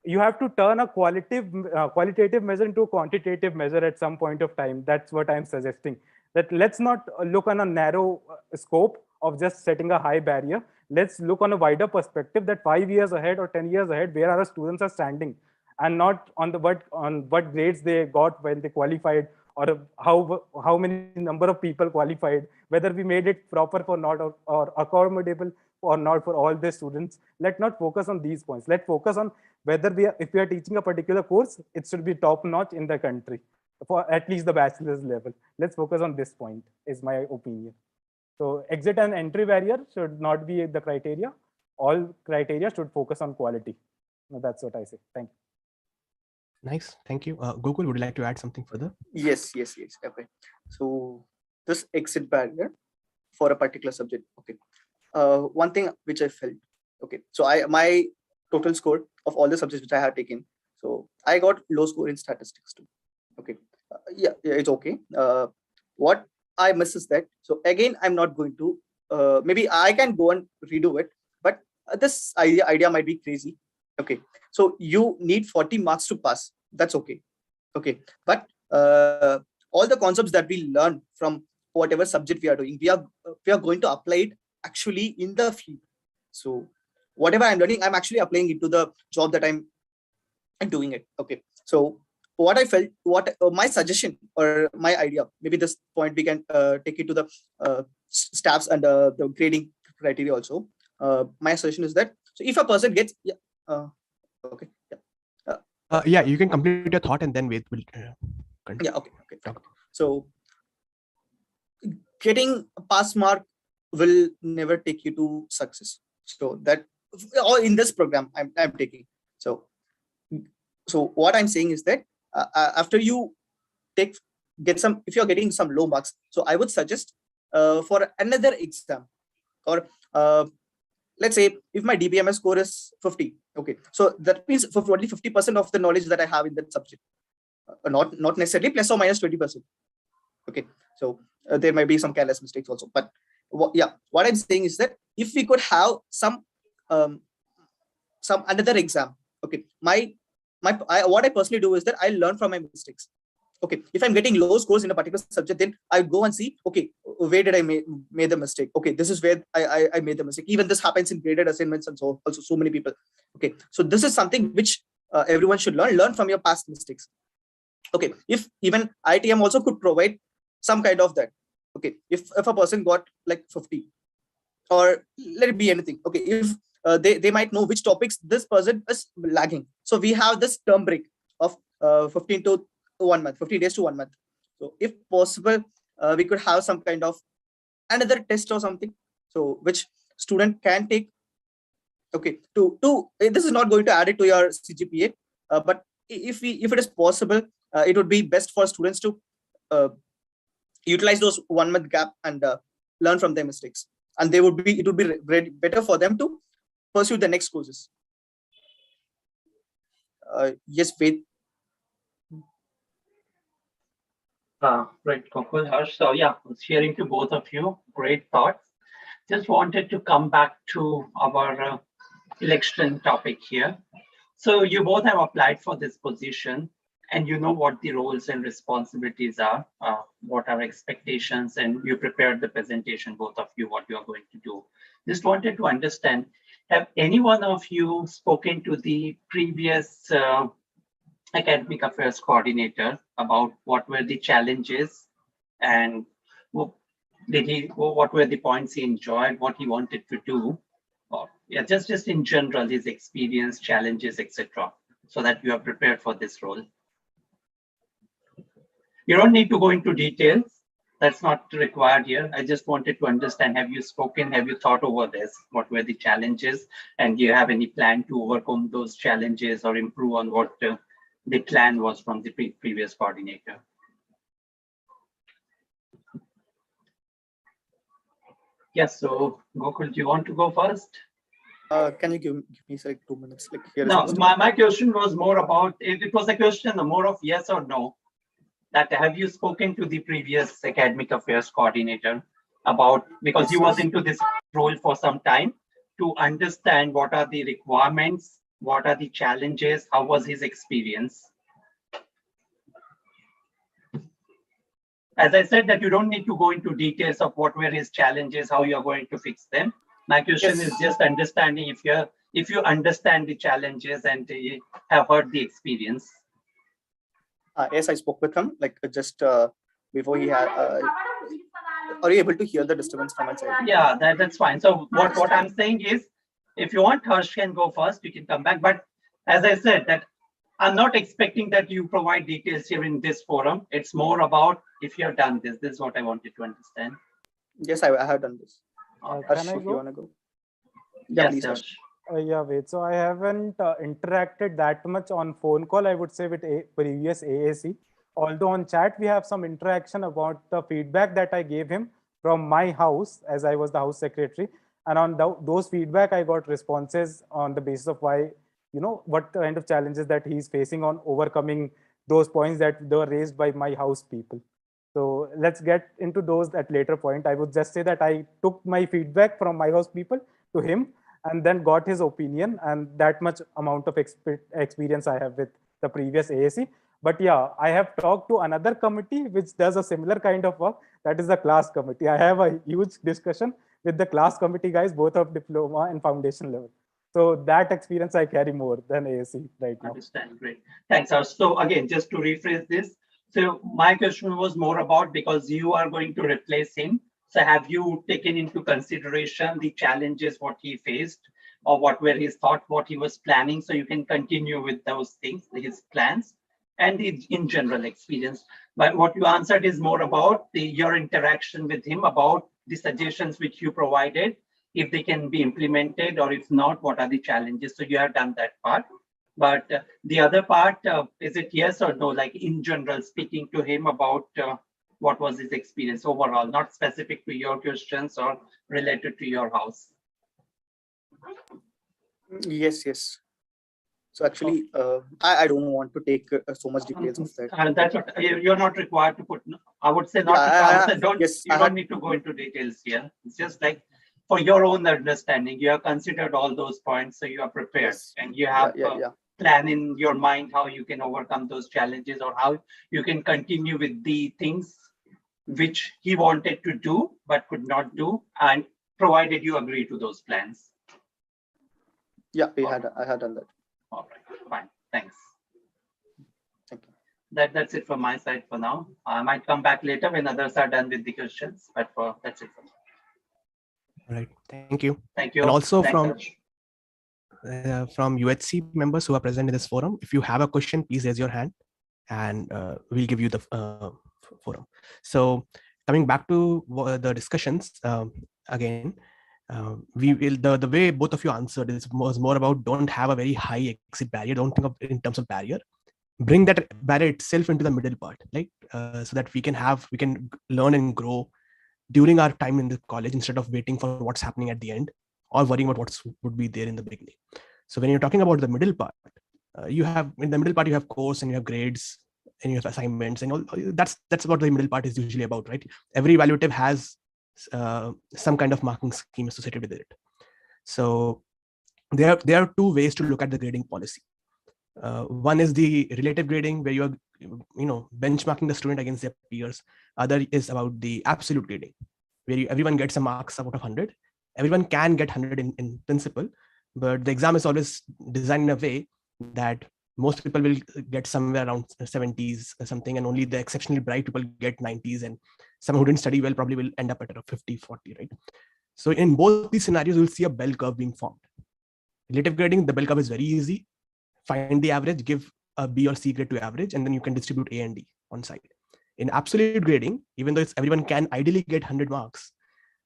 you have to turn a qualitative measure into a quantitative measure at some point of time. That's what I'm suggesting. That let's not look on a narrow scope of just setting a high barrier. Let's look on a wider perspective, that 5 years ahead or 10 years ahead, where our students are standing, and not on what grades they got when they qualified, or how many number of people qualified, whether we made it proper for not, or accommodable or not for all the students. Let's not focus on these points. Let's focus on whether if we are teaching a particular course, it should be top notch in the country for at least the bachelor's level. Let's focus on this point, is my opinion. So exit and entry barrier should not be the criteria. All criteria should focus on quality. No, that's what I say. Thank you. Nice, thank you. Gokul, would you like to add something further? Yes. Okay. So this exit barrier for a particular subject. Okay. One thing which I felt. Okay. So my total score of all the subjects which I have taken. So I got low score in statistics too. Okay. Yeah, it's okay. What I miss is that. So again, I'm not going to. Maybe I can go and redo it, but this idea might be crazy. Okay. So you need 40 marks to pass. That's okay. Okay. But all the concepts that we learn from whatever subject we are doing, we are going to apply it actually in the field. So whatever I'm learning, I'm actually applying it to the job that I'm doing it. Okay. So what I felt, my suggestion or my idea, maybe this point we can take it to the staffs and the grading criteria also. My suggestion is that, so if a person gets, okay, yeah, you can complete your thought and then we'll continue. Yeah, okay. So getting a pass mark will never take you to success. So that, or in this program I'm taking. So what I'm saying is that after you get some, if you're getting some low marks, so I would suggest for another exam, or let's say if my DBMS score is 50, okay, so that means for only 50% of the knowledge that I have in that subject, not necessarily plus or minus 20%. Okay, so there might be some careless mistakes also, but what I'm saying is that if we could have some another exam, okay, what I personally do is that I learn from my mistakes. Okay, if I'm getting low scores in a particular subject, then I go and see, okay, where did I made the mistake? Okay, this is where I made the mistake. Even this happens in graded assignments and so also so many people. Okay, so this is something which everyone should learn from your past mistakes. Okay, if even ITM also could provide some kind of that. Okay, if a person got like 50, or let it be anything. Okay, if they might know which topics this person is lagging. So we have this term break of 15 to 1 month, 15 days to 1 month. So if possible, we could have some kind of another test or something, so which student can take. Okay, this is not going to add it to your CGPA, but if it is possible, it would be best for students to utilize those 1 month gap and learn from their mistakes, and it would be better for them to pursue the next courses. yes, Faith. Great, Gokul, Harsh. So yeah, I was hearing to both of you. Great thoughts. Just wanted to come back to our election topic here. So you both have applied for this position and you know what the roles and responsibilities are, what are expectations, and you prepared the presentation, both of you, what you are going to do. Just wanted to understand, have any one of you spoken to the previous academic affairs coordinator about what were the challenges and what were the points he enjoyed, what he wanted to do, or yeah, just in general, his experience, challenges, etc., so that you are prepared for this role? You don't need to go into details. That's not required here. I just wanted to understand, have you spoken, have you thought over this? What were the challenges? And do you have any plan to overcome those challenges or improve on what the plan was from the previous coordinator? Yes, so Gokul, do you want to go first? Can you give me like 2 minutes? Like here No, is my question was more about, it was a question more of yes or no, that have you spoken to the previous academic affairs coordinator about, because he was into this role for some time, to understand what are the requirements, what are the challenges, how was his experience? As I said, that you don't need to go into details of what were his challenges, how you are going to fix them. My question is just understanding if you understand the challenges and have heard the experience. Yes, I spoke with him like just before he had. Are you able to hear the disturbance from my side? Yeah, that's fine. So what I'm saying is, if you want, Harsh can go first. You can come back. But as I said, that I'm not expecting that you provide details here in this forum. It's more about if you have done this. This is what I wanted to understand. Yes, I have done this. Can I if go? you want to go? Yeah, Yes, please. Harsh. Yeah, wait. So I haven't interacted that much on phone call, I would say, with previous AAC. Although on chat, we have some interaction about the feedback that I gave him from my house, as I was the house secretary. And on those feedback, I got responses on the basis of why, what kind of challenges that he's facing on overcoming those points that were raised by my house people. So let's get into those at later point. I would just say that I took my feedback from my house people to him and then got his opinion, and that much amount of experience I have with the previous AAC. But yeah, I have talked to another committee which does a similar kind of work. That is the class committee. I have a huge discussion with the class committee guys, both of diploma and foundation level. So that experience I carry more than AAC right now. Understand, great. Thanks, Harsh. So again, just to rephrase this. So my question was more about, because you are going to replace him. So have you taken into consideration the challenges, what he faced, or what were his thoughts, what he was planning, so you can continue with those things, his plans, and in general experience. But what you answered is more about your interaction with him, about the suggestions which you provided, if they can be implemented, or if not, what are the challenges. So you have done that part. But the other part, is it yes or no, like in general, speaking to him about what was his experience overall, not specific to your questions or related to your house? Yes. So actually, I don't want to take so much details of that. That's what you're not required to put. I would say not. You don't need to go into details here. It's just like for your own understanding, you have considered all those points, so you are prepared, and you have a plan in your mind how you can overcome those challenges, or how you can continue with the things which he wanted to do but could not do, and provided you agree to those plans. Yeah, I had done that. All right, fine, thanks. Thank you. That's it from my side for now. I might come back later when others are done with the questions, but that's it for me. All right, thank you. Thank you. And also Thanks, from UHC members who are present in this forum, if you have a question, please raise your hand, and we'll give you the forum. So coming back to the discussions again. We will the way both of you answered was more about, don't have a very high exit barrier, don't think of in terms of barrier, bring that barrier itself into the middle part, like so that we can learn and grow during our time in the college, instead of waiting for what's happening at the end or worrying about what would be there in the beginning. So when you're talking about the middle part, You have, in the middle part, you have course and you have grades and you have assignments and all. That's what the middle part is usually about, right? Every evaluative has some kind of marking scheme associated with it. So there are two ways to look at the grading policy. One is the relative grading, where you are benchmarking the student against their peers. Other is about the absolute grading, where everyone gets a marks out of 100. Everyone can get 100 in principle, but the exam is always designed in a way that most people will get somewhere around 70s or something, and only the exceptionally bright people get 90s, and someone who didn't study well probably will end up at a 50, 40, right? So in both these scenarios, you'll see a bell curve being formed. Relative grading, the bell curve is very easy. Find the average, give a B or C grade to average, and then you can distribute A and D on site. In absolute grading, even though everyone can ideally get 100 marks,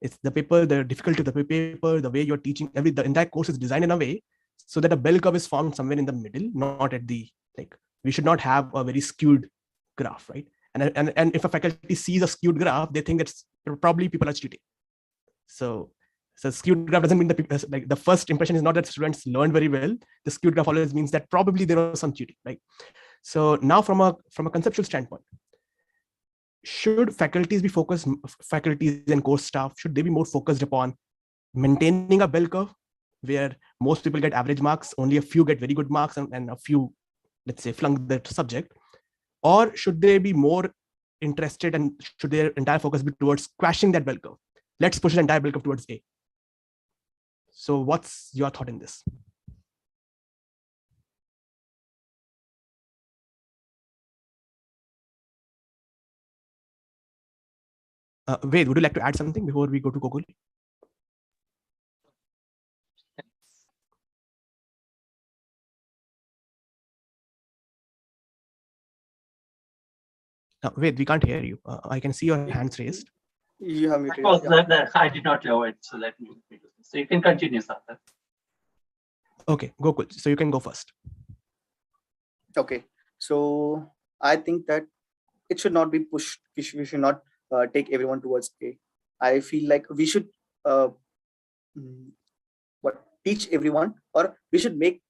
it's the paper, the difficulty of the paper, the way you're teaching, the entire course is designed in a way so that a bell curve is formed somewhere in the middle, not at the, we should not have a very skewed graph, right? And if a faculty sees a skewed graph, they think that's probably people are cheating. So skewed graph doesn't mean that the first impression is not that students learned very well. The skewed graph always means that probably there was some cheating, right? So now from a conceptual standpoint, should faculties and course staff, should they be more focused upon maintaining a bell curve where most people get average marks, only a few get very good marks, and a few, let's say, flunk the subject? Or should they be more interested, and should their entire focus be towards crashing that bell curve? Let's push the entire bell curve towards A. So what's your thought in this? Ved, would you like to add something before we go to Gokul? Ved, we can't hear you. I can see your hands raised. You have muted. I did not know it, so let me do this. So you can continue, Sarthak. Okay, Gokul. So you can go first. Okay, so I think that it should not be pushed. We should not take everyone towards A. I feel like we should teach everyone, or we should make.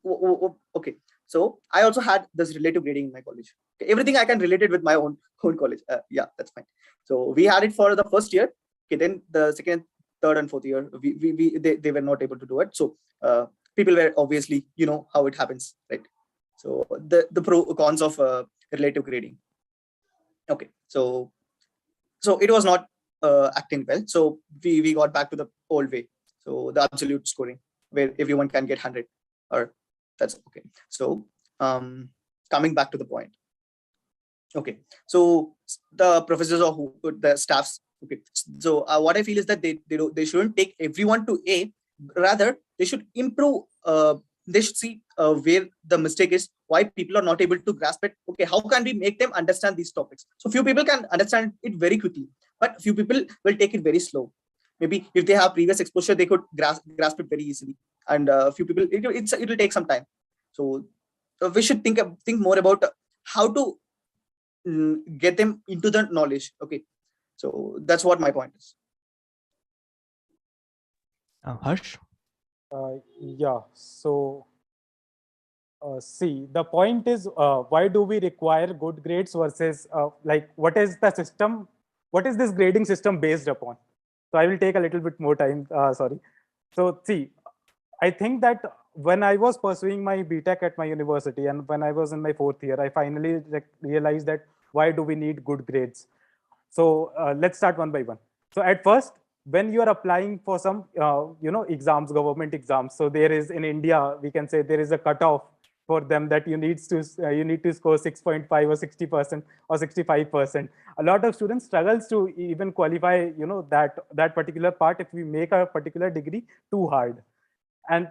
Okay, so I also had this relative grading in my college. Okay, everything I can relate it with my own college. Yeah, that's fine. So we had it for the first year. Okay, then the second, third, and fourth year, they were not able to do it. So people were obviously, you know how it happens, right? So the pro cons of relative grading. Okay, so it was not acting well. So we got back to the old way. So the absolute scoring, where everyone can get 100, or that's okay. So coming back to the point. Okay, so the professors or the staffs. Okay, so what I feel is that they shouldn't take everyone to A. Rather, they should improve. They should see where the mistake is, why people are not able to grasp it. Okay, how can we make them understand these topics? So few people can understand it very quickly, but few people will take it very slow. Maybe if they have previous exposure, they could grasp it very easily. And few people, it will take some time. So we should think more about how to get them into the knowledge. Okay, so that's what my point is. Harsh? Yeah, so see, the point is, why do we require good grades versus what is the system? What is this grading system based upon? So I will take a little bit more time. Sorry. So see, I think that when I was pursuing my BTech at my university, and when I was in my fourth year, I finally realized that why do we need good grades? So let's start one by one. So at first, when you are applying for some exams, government exams, so there is, in India, we can say there is a cutoff for them that you need to score 6.5 or 60% or 65%. A lot of students struggles to even qualify, that particular part if we make a particular degree too hard, and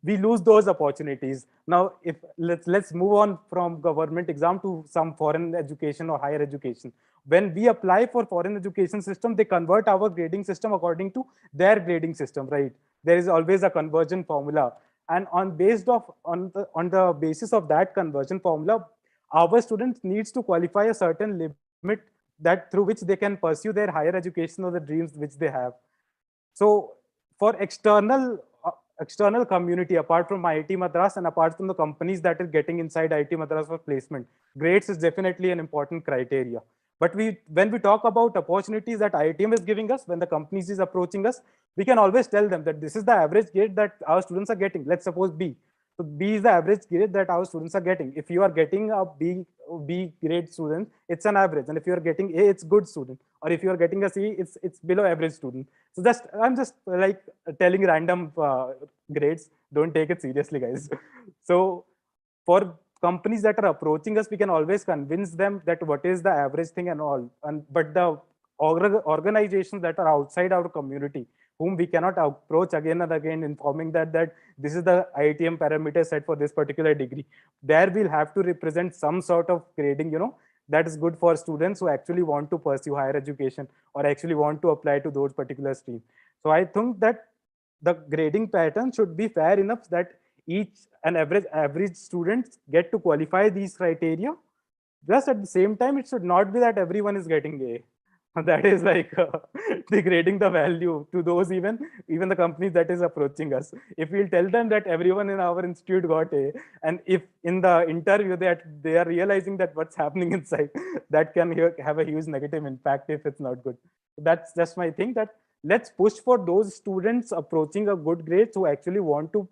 we lose those opportunities. Now, if let's move on from government exam to some foreign education or higher education. When we apply for foreign education system, they convert our grading system according to their grading system, right? There is always a conversion formula, and on the basis of that conversion formula, our students needs to qualify a certain limit that through which they can pursue their higher education or the dreams which they have. So for external external community apart from IIT Madras and apart from the companies that is getting inside IIT Madras for placement, grades is definitely an important criteria. But when we talk about opportunities that IITM is giving us, when the companies is approaching us, we can always tell them that this is the average grade that our students are getting. Let's suppose B. So B is the average grade that our students are getting. If you are getting a B grade student, it's an average. And if you are getting A, it's good student. Or if you are getting a C, it's below average student. So I'm just like telling random grades. Don't take it seriously, guys. So for companies that are approaching us, we can always convince them that what is the average thing and all. But the organizations that are outside our community, whom we cannot approach again and again, informing that this is the IITM parameter set for this particular degree. There we'll have to represent some sort of grading, that is good for students who actually want to pursue higher education or actually want to apply to those particular streams. So I think that the grading pattern should be fair enough that each and average students get to qualify these criteria. Just at the same time, it should not be that everyone is getting A. That is like degrading the value to those even the companies that is approaching us. If we'll tell them that everyone in our institute got A, and if in the interview that they are realizing that what's happening inside, that can have a huge negative impact if it's not good. That's just my thing, that let's push for those students approaching a good grades who actually want to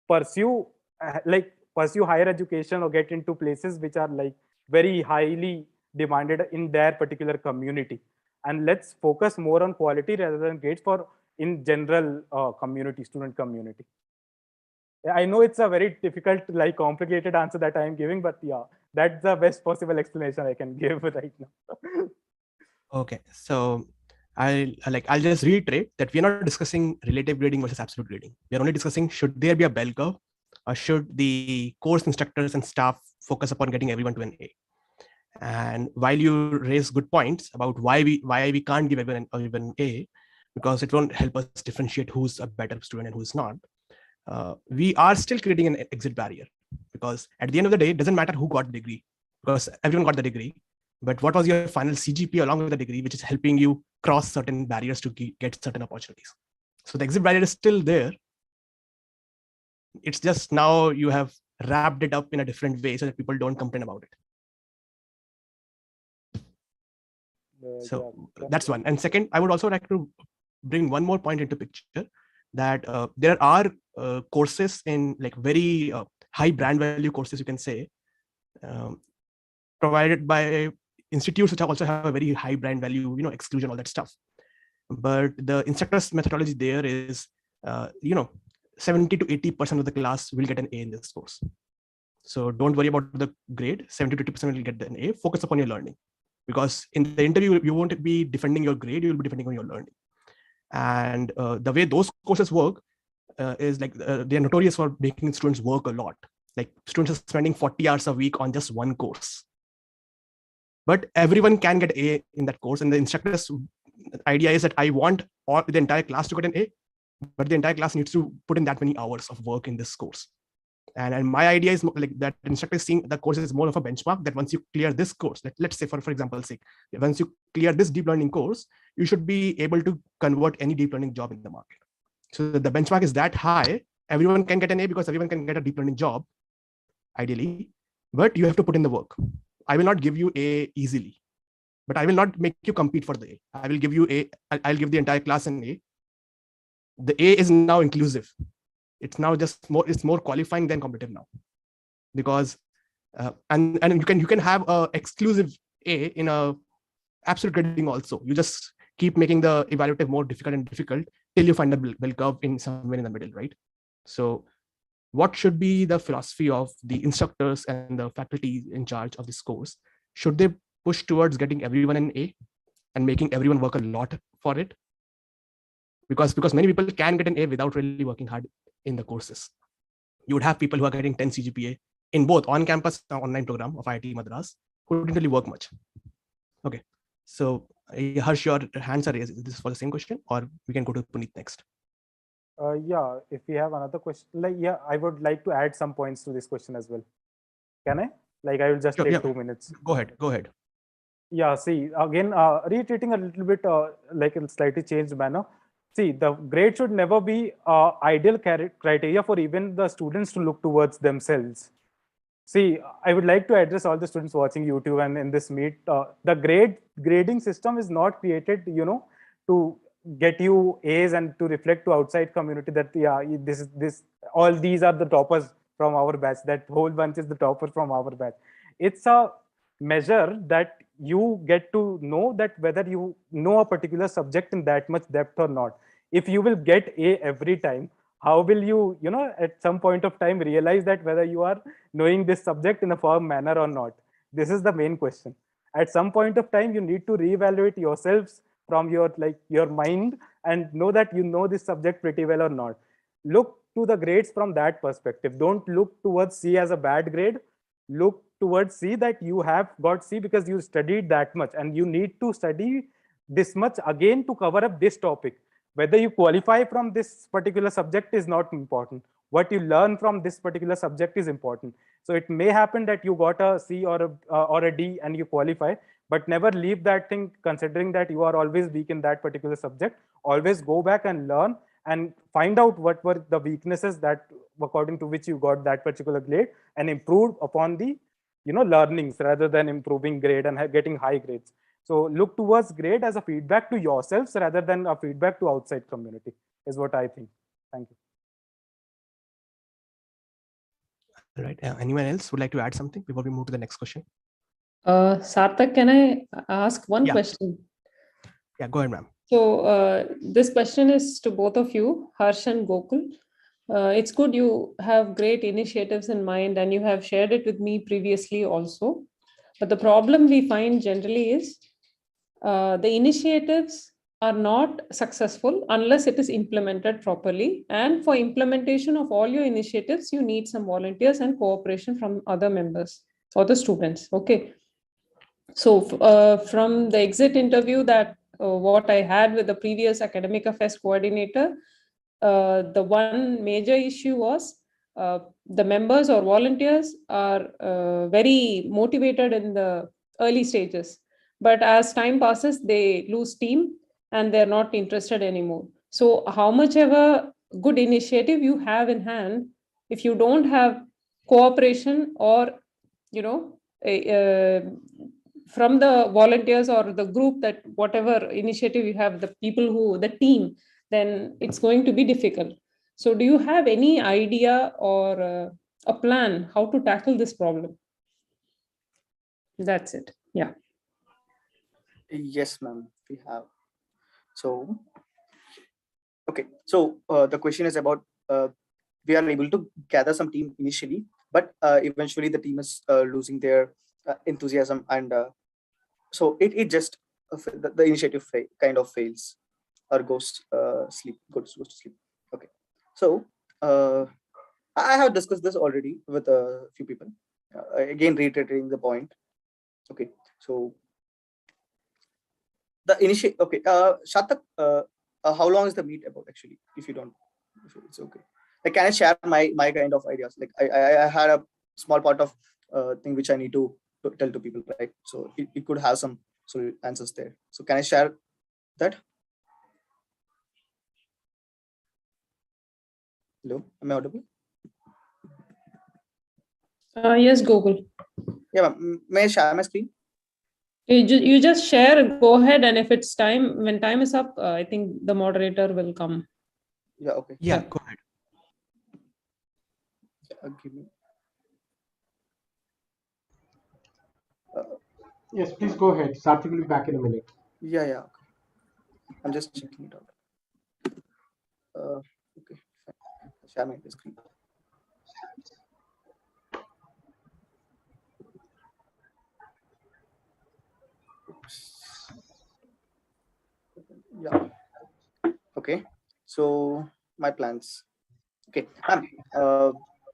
pursue higher education or get into places which are like very highly demanded in their particular community. And let's focus more on quality rather than grades for in general student community. I know it's a very difficult, complicated answer that I am giving, but yeah, that's the best possible explanation I can give right now. Okay, so I'll just reiterate that we're not discussing relative grading versus absolute grading. We're only discussing, should there be a bell curve, or should the course instructors and staff focus upon getting everyone to an A? And while you raise good points about why we can't give everyone an A, because it won't help us differentiate who's a better student and who's not, we are still creating an exit barrier, because at the end of the day, it doesn't matter who got the degree, because everyone got the degree. But what was your final CGPA along with the degree, which is helping you cross certain barriers to get certain opportunities. So the exit barrier is still there. It's just now you have wrapped it up in a different way so that people don't complain about it. So that's one. And second, I would also like to bring one more point into picture, that there are courses in very high brand value courses, you can say, provided by institutes which also have a very high brand value, exclusion, all that stuff. But the instructor's methodology there is, 70 to 80% of the class will get an A in this course. So don't worry about the grade. 70 to 80% will get an A. Focus upon your learning. Because in the interview, you won't be defending your grade, you will be defending on your learning. And the way those courses work is they're notorious for making students work a lot. Like students are spending 40 hours a week on just one course. But everyone can get A in that course. And the instructor's idea is that I want the entire class to get an A, but the entire class needs to put in that many hours of work in this course. And my idea is that the instructor is seeing the course is more of a benchmark, that once you clear this course, let's say for example's sake, once you clear this deep learning course, you should be able to convert any deep learning job in the market. So the benchmark is that high, everyone can get an A because everyone can get a deep learning job, ideally, but you have to put in the work. I will not give you A easily, but I will not make you compete for the A. I will give you A, I'll give the entire class an A. The A is now inclusive. It's now just more qualifying than competitive now, because and you can have a exclusive A in a absolute grading also. You just keep making the evaluative more difficult and difficult till you find a bell curve in somewhere in the middle, right? So what should be the philosophy of the instructors and the faculty in charge of this course? Should they push towards getting everyone an A and making everyone work a lot for it? Because many people can get an A without really working hard in the courses. You would have people who are getting 10 CGPA in both on-campus and online program of IIT Madras who didn't really work much. Okay, so Harsh, your hands are raised. Is this for the same question, or we can go to Puneet next? Yeah, if we have another question, I would like to add some points to this question as well. Can I? I will just take 2 minutes. Go ahead. Yeah, see, again, reiterating a little bit, in slightly changed manner. see, the grade should never be ideal criteria for even the students to look towards themselves. See, I would like to address all the students watching YouTube and in this meet. The grading system is not created, to get you A's and to reflect to outside community that all these are the toppers from our batch. That whole bunch is the topper from our batch. It's a measure that you get to know that whether you know a particular subject in that much depth or not. If you will get A every time, how will you, at some point of time realize that whether you are knowing this subject in a firm manner or not? This is the main question. At some point of time, you need to reevaluate yourselves from your mind and know that you know this subject pretty well or not. Look to the grades from that perspective. Don't look towards C as a bad grade. Look towards C that you have got C because you studied that much and you need to study this much again to cover up this topic. Whether you qualify from this particular subject is not important. What you learn from this particular subject is important. So it may happen that you got a C or a D and you qualify, but never leave that thing considering that you are always weak in that particular subject. Always go back and learn and find out what were the weaknesses that according to which you got that particular grade and improve upon the learnings rather than improving grade and getting high grades. So look towards grade as a feedback to yourselves rather than a feedback to outside community is what I think. Thank you. All right. Anyone else would like to add something before we move to the next question? Sarthak, can I ask one question? Yeah, go ahead, ma'am. So this question is to both of you, Harsh and Gokul. It's good you have great initiatives in mind and you have shared it with me previously also. But the problem we find generally is the initiatives are not successful unless it is implemented properly. And for implementation of all your initiatives, you need some volunteers and cooperation from other members or the students. Okay. So from the exit interview that what I had with the previous academic affairs coordinator, the one major issue was the members or volunteers are very motivated in the early stages. But as time passes, they lose steam and they're not interested anymore. So how much ever good initiative you have in hand, if you don't have cooperation or, from the volunteers or the group, that whatever initiative you have, the people the team, then it's going to be difficult. So do you have any idea or a plan how to tackle this problem? That's it. Yeah. Yes, ma'am, we have. So, okay. So the question is about we are able to gather some team initially, but eventually the team is losing their enthusiasm, and so it just the initiative kind of fails or goes goes to sleep. Okay. So I have discussed this already with a few people. Again, reiterating the point. Okay. So the initiate. Okay. Shatak, how long is the meet about actually? If it's okay. Like, can I share my kind of ideas? Like I had a small part of thing which I need to tell to people, right? So it could have some answers there. So can I share that? Hello, am I audible? Yes, Gokul. Yeah, may I share my screen? You just share, go ahead, and if it's time, when time is up, I think the moderator will come. Yeah, okay. Yeah, go ahead. Give me. Yes, please go ahead. Sarthak will be back in a minute. Yeah. Okay. I'm just checking it out. Okay, fine. Share my screen. Oops. Yeah. Okay. So my plans. Okay.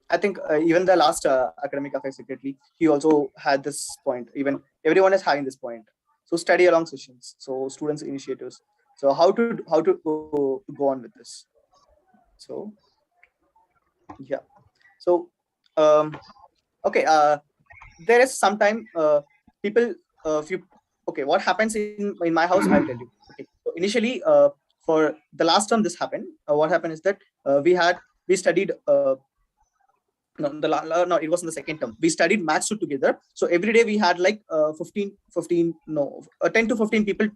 I think even the last academic affairs secretary, he also had this point. Even everyone is having this point. So study along sessions. So students initiatives. So how to go on with this? So yeah. So okay. There is sometime people few. Okay, what happens in my house? I'll tell you. Okay. So initially, for the last term this happened. What happened is that we studied no, no, it was in the second term. We studied maths together. So every day we had like 10 to 15 people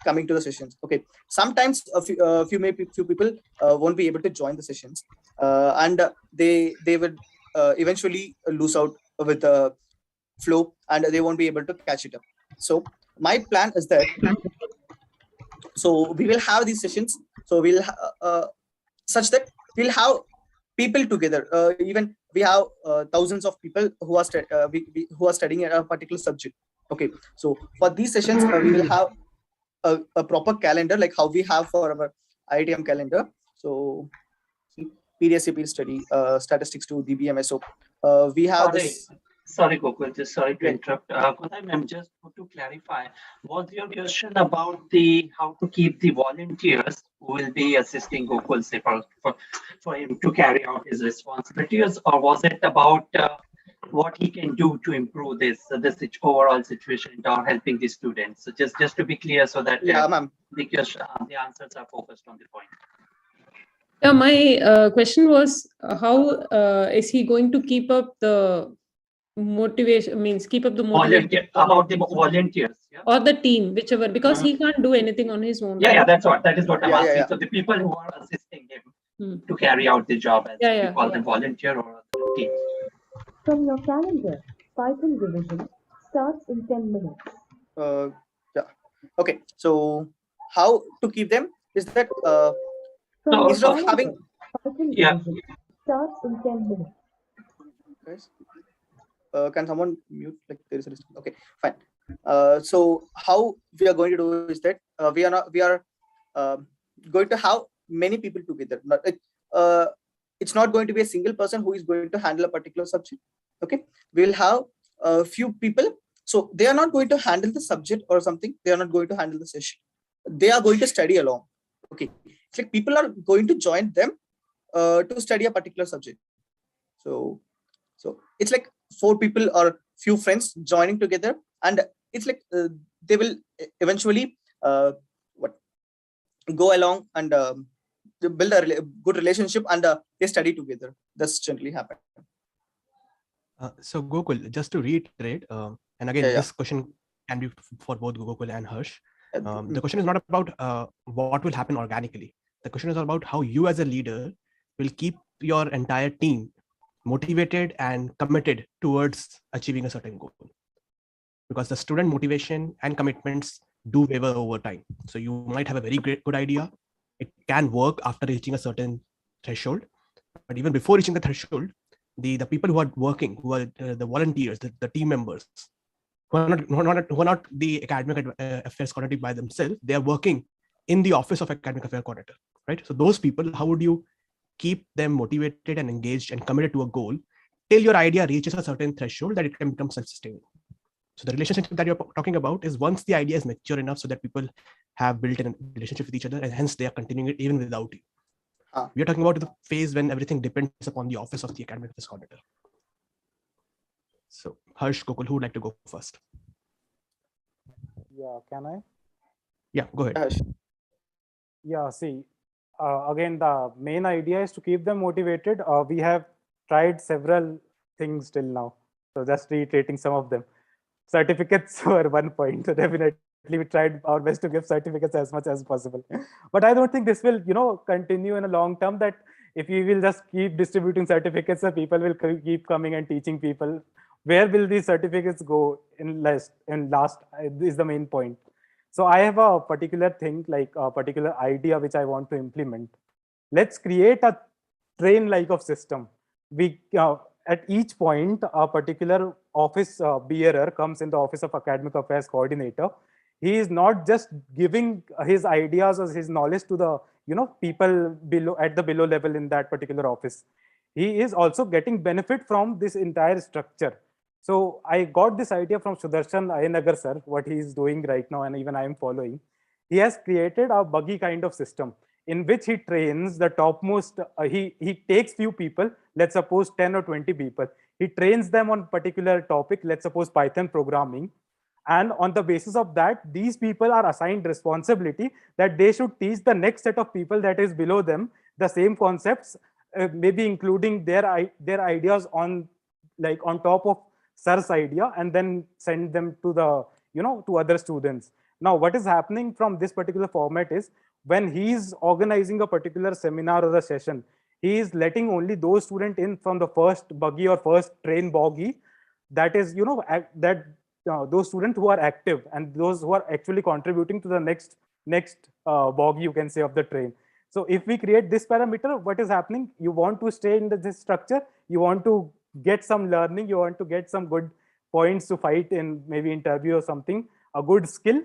coming to the sessions. Okay. Sometimes a few people won't be able to join the sessions, and they would eventually lose out with the flow, and they won't be able to catch it up. So my plan is that, so we will have these sessions. So we'll such that we'll have people together. Even we have thousands of people who are who are studying a particular subject. Okay, so for these sessions we will have a proper calendar, like how we have for our IITM calendar. So PDSCP study, statistics to DBMS. So we have this. Sorry, Gokul, just sorry to interrupt. Ma'am, just to clarify, was your question about how to keep the volunteers who will be assisting Gokul, say, for him to carry out his responsibilities, or was it about what he can do to improve this overall situation or helping the students? So just to be clear, so that Yeah, ma'am. The answers are focused on the point. Yeah, my question was, how is he going to keep up the motivation, means keep up the motivation about the volunteers, yeah? Or the team, whichever, because he can't do anything on his own. Yeah, that is what I'm asking. Yeah. So the people who are assisting him to carry out the job, as we call them, volunteer or team. From your calendar, Python revision starts in 10 minutes. Yeah. Okay. So how to keep them is that instead of having Python revision starts in 10 minutes. Guys, can someone mute? Like there is a distance. Okay, fine. So how we are going to do is that we are going to have many people together. It's not going to be a single person who is going to handle a particular subject. Okay, we'll have a few people. So they are not going to handle the subject or something. They are not going to handle the session. They are going to study along. Okay, it's like people are going to join them to study a particular subject. So it's like 4 people or few friends joining together, and it's like they will eventually go along and build a good relationship, and they study together. That's generally happen. So Gokul, just to reiterate, and again, this question can be for both Gokul and Harsh. The question is not about what will happen organically. The question is about how you as a leader will keep your entire team motivated and committed towards achieving a certain goal. Because the student motivation and commitments do waver over time. So you might have a very good idea. It can work after reaching a certain threshold. But even before reaching the threshold, the people who are working, who are the volunteers, the team members, who are not the academic affairs coordinator by themselves, they are working in the office of academic affairs coordinator, right? So those people, how would you keep them motivated and engaged and committed to a goal till your idea reaches a certain threshold that it can become self-sustaining? So the relationship that you're talking about is once the idea is mature enough so that people have built a relationship with each other, and hence they are continuing it even without you. We are talking about the phase when everything depends upon the office of the academic affairs coordinator. So Harsh, Gokul, who would like to go first? Yeah, can I? Yeah, go ahead. Yeah, see, again, the main idea is to keep them motivated. We have tried several things till now. So just reiterating some of them. Certificates were one point. So definitely we tried our best to give certificates as much as possible. But I don't think this will, continue in a long term, that if we will just keep distributing certificates, the people will keep coming and teaching people. Where will these certificates go in last is the main point. So I have a particular thing, like a particular idea which I want to implement. Let's create a train-like of system. We at each point, a particular office bearer comes in the office of academic affairs coordinator. He is not just giving his ideas or his knowledge to the people below at the below level in that particular office. He is also getting benefit from this entire structure. So I got this idea from Sudarshan Ayanagar sir, what he is doing right now, and even I am following. He has created a buggy kind of system in which he trains the topmost, he takes few people, let's suppose 10 or 20 people. He trains them on particular topic, let's suppose Python programming. And on the basis of that, these people are assigned responsibility that they should teach the next set of people that is below them the same concepts, maybe including their ideas on top of sir's idea, and then send them to the to other students. Now what is happening from this particular format is, when he's organizing a particular seminar or a session, he is letting only those students in from the first buggy or first train boggy, that is those students who are active and those who are actually contributing to the next boggy, you can say, of the train. So if we create this parameter, what is happening? You want to stay in this structure, you want to get some learning, you want to get some good points to fight in maybe interview or something, a good skill.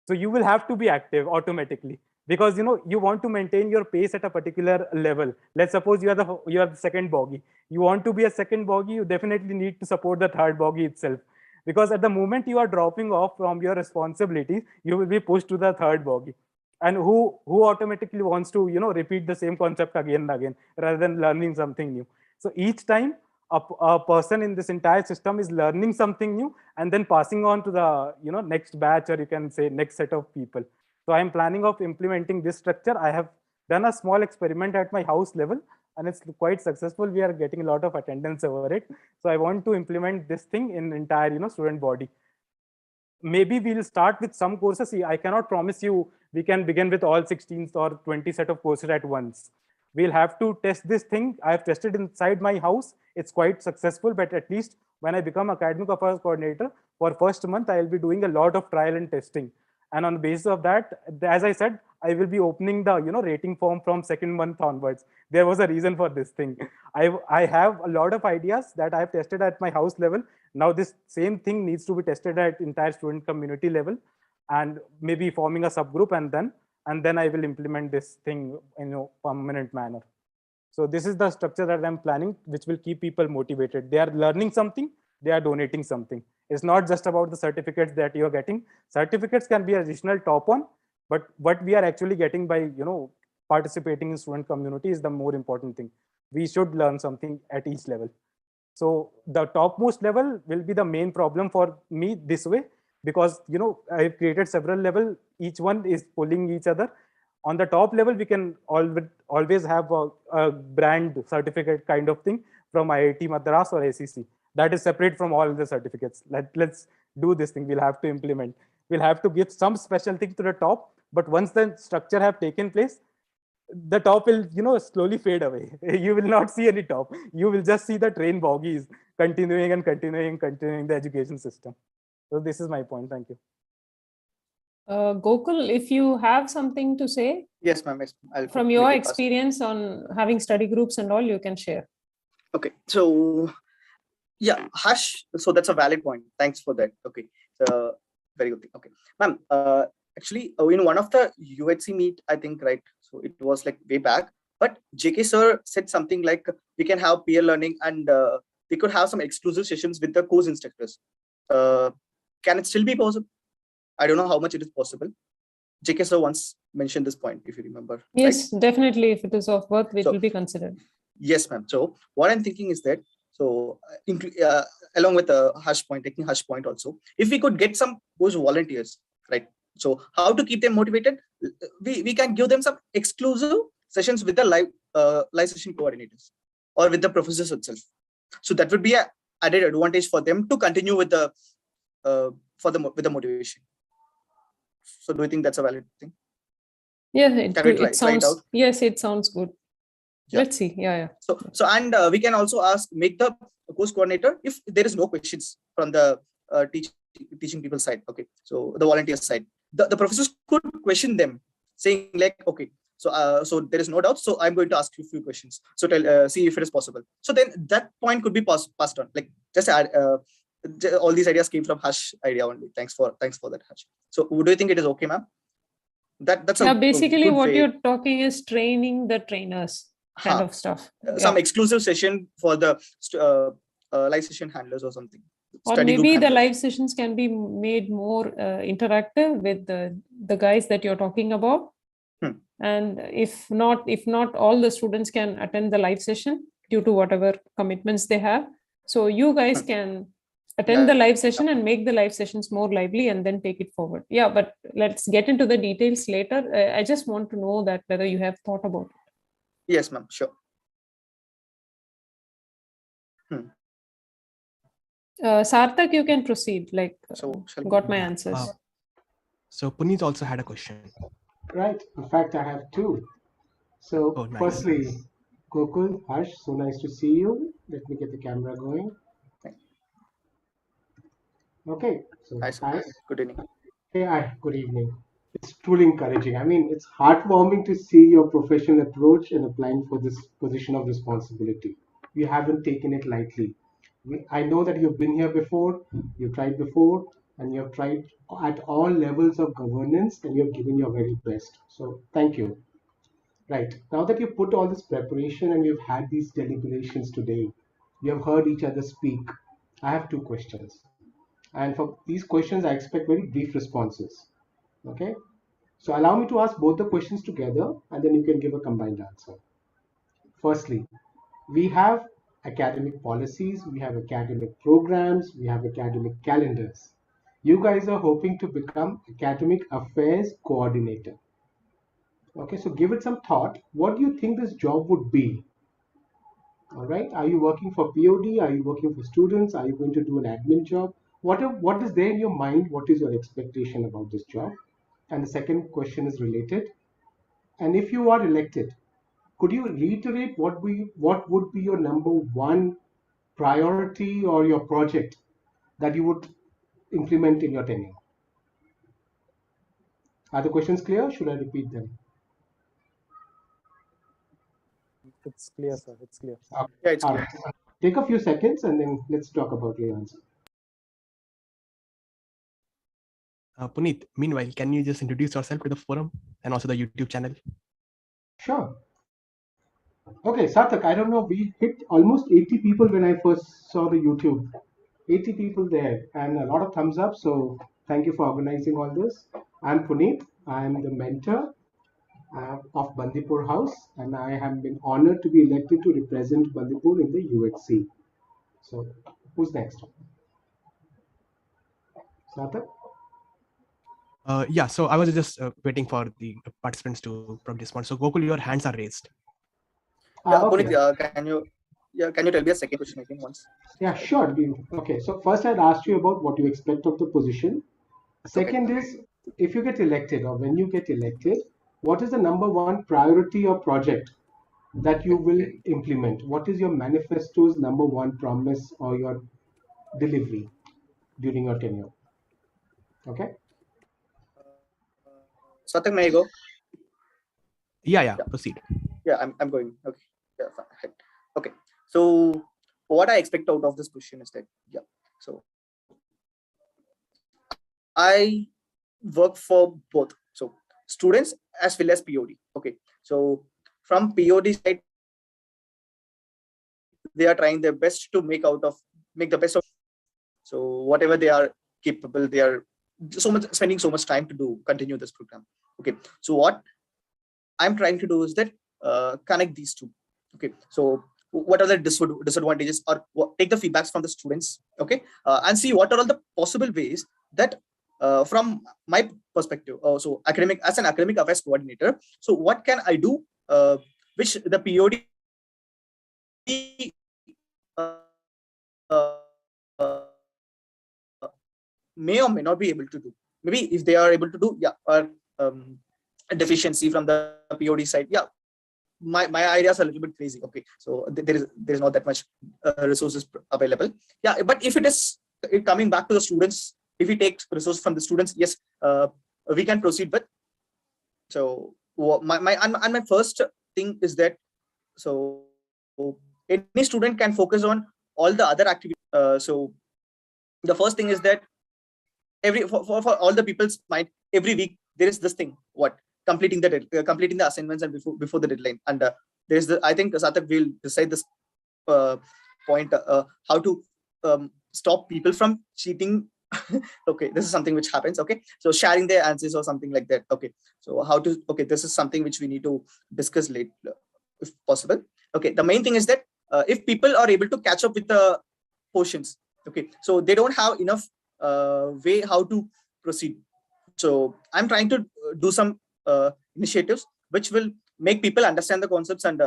So you will have to be active automatically, because you want to maintain your pace at a particular level. Let's suppose you are the second boggy. You want to be a second boggy, you definitely need to support the third boggy itself, because at the moment you are dropping off from your responsibilities, you will be pushed to the third bogey. And who automatically wants to repeat the same concept again and again rather than learning something new? So each time a person in this entire system is learning something new and then passing on to the next batch, or you can say next set of people. So I am planning of implementing this structure. I have done a small experiment at my house level, and it's quite successful. We are getting a lot of attendance over it. So I want to implement this thing in entire student body. Maybe we'll start with some courses. I cannot promise you we can begin with all 16 or 20 set of courses at once. We'll have to test this thing. I've tested inside my house. It's quite successful, but at least when I become academic affairs coordinator, for first month, I'll be doing a lot of trial and testing. And on the basis of that, as I said, I will be opening the rating form from second month onwards. There was a reason for this thing. I have a lot of ideas that I've tested at my house level. Now this same thing needs to be tested at entire student community level, and maybe forming a subgroup, and then I will implement this thing in a permanent manner. So this is the structure that I'm planning, which will keep people motivated. They are learning something, they are donating something. It's not just about the certificates that you're getting. Certificates can be additional top on, but what we are actually getting by participating in student community is the more important thing. We should learn something at each level. So the topmost level will be the main problem for me this way, because I've created several levels, each one is pulling each other. On the top level, we can always have a brand certificate kind of thing from IIT Madras or ACC. That is separate from all the certificates. Let's do this thing. We'll have to implement. We'll have to give some special thing to the top, but once the structure have taken place, the top will slowly fade away. You will not see any top. You will just see the train bogies continuing the education system. So this is my point. Thank you. Gokul, if you have something to say, yes, ma'am. From your experience on having study groups and all, you can share. Okay, so yeah, Harsh. So that's a valid point. Thanks for that. Okay, so very good thing. Okay, ma'am. Actually, in one of the UHC meet, I think, right? So it was like way back, but JK sir said something like we can have peer learning, and we could have some exclusive sessions with the course instructors. Can it still be possible? I don't know how much it is possible. JK sir once mentioned this point, if you remember. Yes, right? Definitely. If it is of worth, it will be considered. Yes, ma'am. So what I'm thinking is that, so along with Harsh point, taking Harsh point also, if we could get some those volunteers, right? So how to keep them motivated? We can give them some exclusive sessions with the live session coordinators or with the professors itself. So that would be an added advantage for them to continue with the with the motivation. So do you think that's a valid thing? Yeah, it sounds. Try it out? Yes, it sounds good. Yeah. Let's see. Yeah. So and we can also make the course coordinator if there is no questions from the teaching people side. Okay, so the volunteer side, the professors could question them, saying like, okay, so there is no doubt. So I'm going to ask you a few questions. So see if it is possible. So then that point could be passed on. Like just add. All these ideas came from Harsh idea only. Thanks for that, Harsh. So do you think it is okay, ma'am? That's basically what you're talking is training the trainers kind of stuff. Some exclusive session for the live session handlers or something. Or maybe the live sessions can be made more interactive with the guys that you're talking about. And if not all the students can attend the live session due to whatever commitments they have. So you guys can attend Yeah. the live session and make the live sessions more lively and then take it forward. Yeah, but let's get into the details later. I just want to know that whether you have thought about it. Yes, ma'am. Sure. Sarthak, you can proceed. So shall we- Got my answers. So Puneet also had a question. Right. In fact, I have two. So, Oh, nice. firstly, Gokul, Harsh, so nice to see you. Let me get the camera going. Okay. So, Hi, sir. hi. Good evening. Hey, hi. Good evening. It's truly encouraging. I mean, it's heartwarming to see your professional approach in applying for this position of responsibility. You haven't taken it lightly. I know that you've been here before, you've tried before, and you've tried at all levels of governance, and you've given your very best. So, thank you. Right. Now that you've put all this preparation and you've had these deliberations today, you have heard each other speak. I have two questions. And for these questions, I expect very brief responses. Okay. So allow me to ask both the questions together and then you can give a combined answer. Firstly, we have academic policies, we have academic programs, we have academic calendars. You guys are hoping to become academic affairs coordinator. Okay, so give it some thought. What do you think this job would be? All right, are you working for POD? Are you working for students? Are you going to do an admin job? What is there in your mind? What is your expectation about this job? And the second question is related. And if you are elected, could you reiterate what would be your number one priority or your project that you would implement in your tenure? Are the questions clear? Should I repeat them? It's clear, sir. It's clear. Yeah, it's All clear. right. Take a few seconds and then let's talk about your answer. Puneet, meanwhile, can you just introduce yourself to the forum and also the YouTube channel? Sure. Okay, Sarthak, I don't know, we hit almost 80 people when I first saw the YouTube. 80 people there and a lot of thumbs up. So thank you for organizing all this. I'm Puneet. I'm the mentor of Bandipur House and I have been honored to be elected to represent Bandipur in the UHC. So who's next? Sarthak? Yeah, so I was just waiting for the participants to probably respond. So Gokul, your hands are raised. Okay. Puneet, can you tell me a second question again once? Yeah, sure. Okay, so first I'd asked you about what you expect of the position. Second is, if you get elected or when you get elected, what is the number one priority or project that you will implement? What is your manifesto's number one promise or your delivery during your tenure? Okay. Satak, may I go? Yeah, proceed. Yeah, I'm going. Okay. Yeah, fine. Okay. So what I expect out of this question is that, yeah. So I work for both. So students as well as POD. Okay. So from POD side, they are trying their best to make the best of. So whatever they are capable, they are spending so much time to continue this program. Okay. So what I'm trying to do is that connect these two. Okay. So what are the disadvantages, or take the feedbacks from the students, okay, and see what are all the possible ways that from my perspective, so as an academic affairs coordinator, so what can I do which the POD may or may not be able to do. Maybe if they are able to do, yeah, or a deficiency from the POD side, yeah, my ideas are a little bit crazy. Okay, so there is not that much resources available. Yeah, but if it is coming back to the students, if we take resources from the students, yes, we can proceed with. So my first thing is that, so any student can focus on all the other activities. So the first thing is that for all the people's mind, every week there is this thing, what completing the assignments and before the deadline, and there's I think Satak will decide this point, how to stop people from cheating. Okay, this is something which happens. Okay, so sharing their answers or something like that. Okay, so how to, okay, this is something which we need to discuss later if possible. Okay, the main thing is that if people are able to catch up with the portions, Okay, so they don't have enough way how to proceed. So I'm trying to do some initiatives which will make people understand the concepts and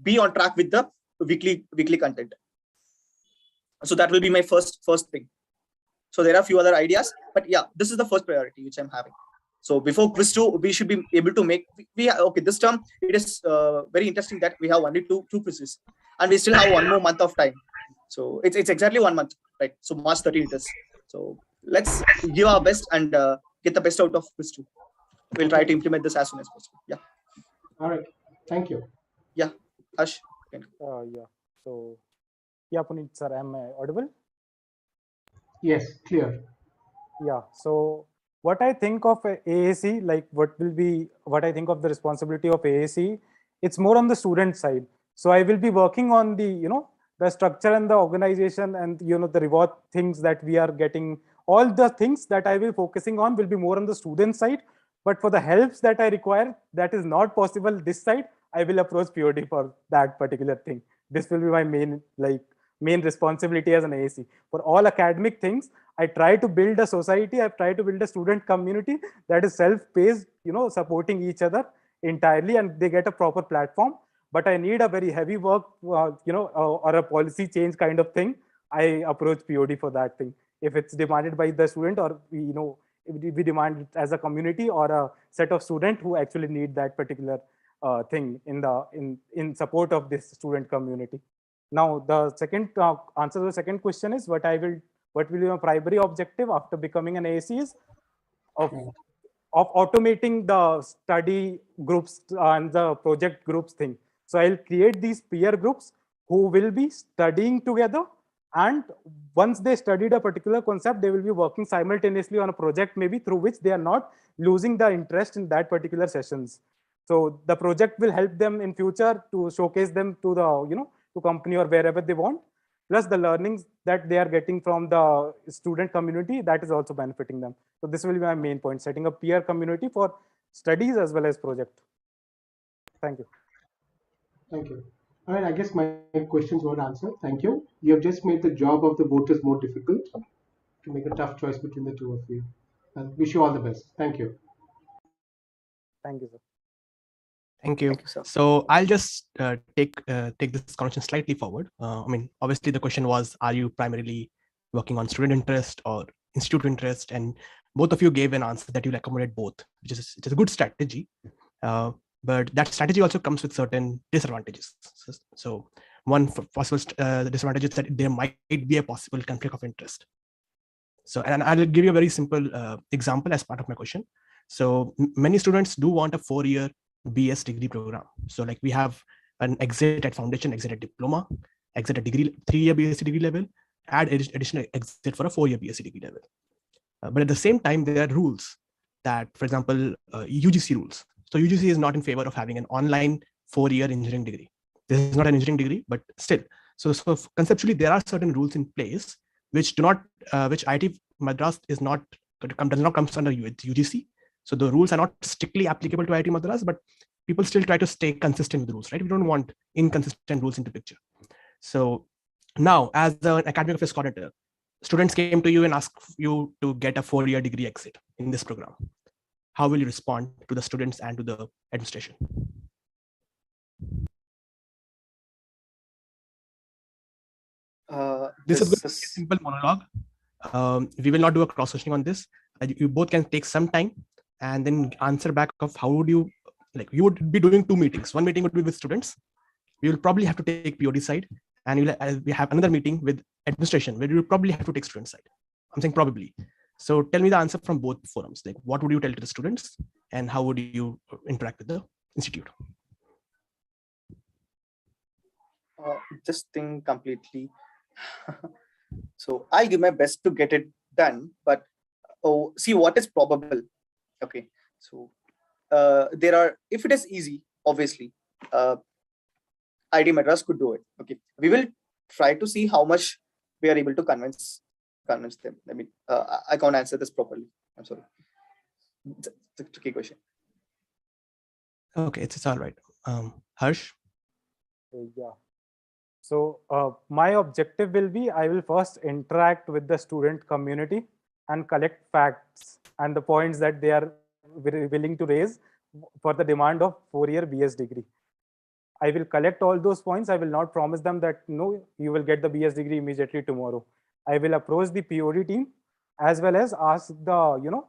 be on track with the weekly content. So that will be my first thing. So there are a few other ideas, but yeah, this is the first priority which I'm having. So before quiz 2, we should be able to make okay. This term, it is very interesting that we have only two quizzes, and we still have one more month of time. So it's exactly 1 month, right? So March 13 it is. So let's give our best and get the best out of quiz 2. We'll try to implement this as soon as possible. Yeah. All right. Thank you. Yeah. Ash. Yeah. So, yeah, Puneet sir, am I audible? Yes, clear. Yeah. So, what I think of AAC, like what I think of the responsibility of AAC, it's more on the student side. So I will be working on the, the structure and the organization and, the reward things that we are getting. All the things that I will be focusing on will be more on the student side. But for the helps that I require, that is not possible this side, I will approach POD for that particular thing. This will be my main responsibility as an AAC. For all academic things, I try to build a society, I try to build a student community that is self-paced, supporting each other entirely, and they get a proper platform. But I need a very heavy work, or a policy change kind of thing. I approach POD for that thing. If it's demanded by the student, or we demand it as a community or a set of students who actually need that particular thing in support of this student community. Now, the second answer to the second question is what will be my primary objective after becoming an AAC is of automating the study groups and the project groups thing. So I'll create these peer groups who will be studying together, and once they studied a particular concept, they will be working simultaneously on a project, maybe through which they are not losing the interest in that particular sessions. So the project will help them in future to showcase them to the to company or wherever they want. Plus the learnings that they are getting from the student community, that is also benefiting them. So this will be my main point, setting a peer community for studies as well as project. Thank you. Thank you. All right, I guess my questions were answered. Thank you. You have just made the job of the voters more difficult to make a tough choice between the two of you. I wish you all the best. Thank you. Thank you, sir. Thank you. Thank you, sir. So I'll just take this conversation slightly forward. Obviously the question was, are you primarily working on student interest or institute interest? And both of you gave an answer that you'll accommodate both, which is a good strategy. But that strategy also comes with certain disadvantages. So one possible disadvantage is that there might be a possible conflict of interest. So, and I'll give you a very simple example as part of my question. So many students do want a 4-year BS degree program. So like we have an exit at foundation, exit at diploma, exit at degree, 3-year BSc degree level, add additional exit for a 4-year BSc degree level. But at the same time, there are rules that, for example, UGC rules. So UGC is not in favor of having an online 4-year engineering degree. This is not an engineering degree, but still. So conceptually, there are certain rules in place which do not, which IIT Madras does not come under UGC. So the rules are not strictly applicable to IIT Madras, but people still try to stay consistent with the rules, right? We don't want inconsistent rules into picture. So now, as an academic affairs coordinator, students came to you and asked you to get a 4-year degree exit in this program. How will you respond to the students and to the administration? This is going to be a simple monologue. We will not do a cross questioning on this. You both can take some time and then answer back of how would you, like you would be doing 2 meetings. One meeting would be with students. We will probably have to take POD side, and we have another meeting with administration where you will probably have to take student side. I'm saying probably. So tell me the answer from both forums. Like what would you tell to the students and how would you interact with the institute? This thing completely. So I'll give my best to get it done, but see what is probable. Okay, so there are, if it is easy, obviously IIT Madras could do it. Okay, we will try to see how much we are able to convince them. I mean, I can't answer this properly. I'm sorry. It's a tricky question. Okay, it's all right. Harsh? Yeah. So my objective will be, I will first interact with the student community and collect facts and the points that they are willing to raise for the demand of 4-year BS degree. I will collect all those points. I will not promise them that, no, you will get the BS degree immediately tomorrow. I will approach the POD team as well as ask the,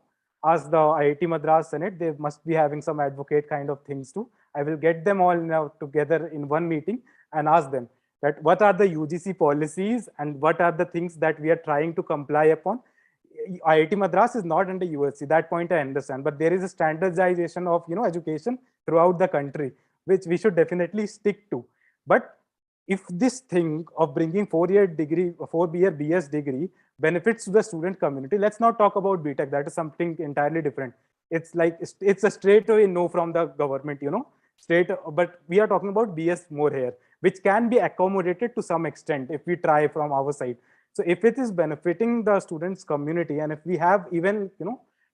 ask the IIT Madras Senate. They must be having some advocate kind of things too. I will get them all now together in one meeting and ask them that what are the UGC policies and what are the things that we are trying to comply upon. IIT Madras is not under USC. That point I understand, but there is a standardization of education throughout the country, which we should definitely stick to. But if this thing of bringing 4-year degree, 4-year BS degree benefits to the student community, let's not talk about BTech. That is something entirely different. It's like it's a straight away no from the government, straight. But we are talking about BS more here, which can be accommodated to some extent if we try from our side. So if it is benefiting the students community, and if we have even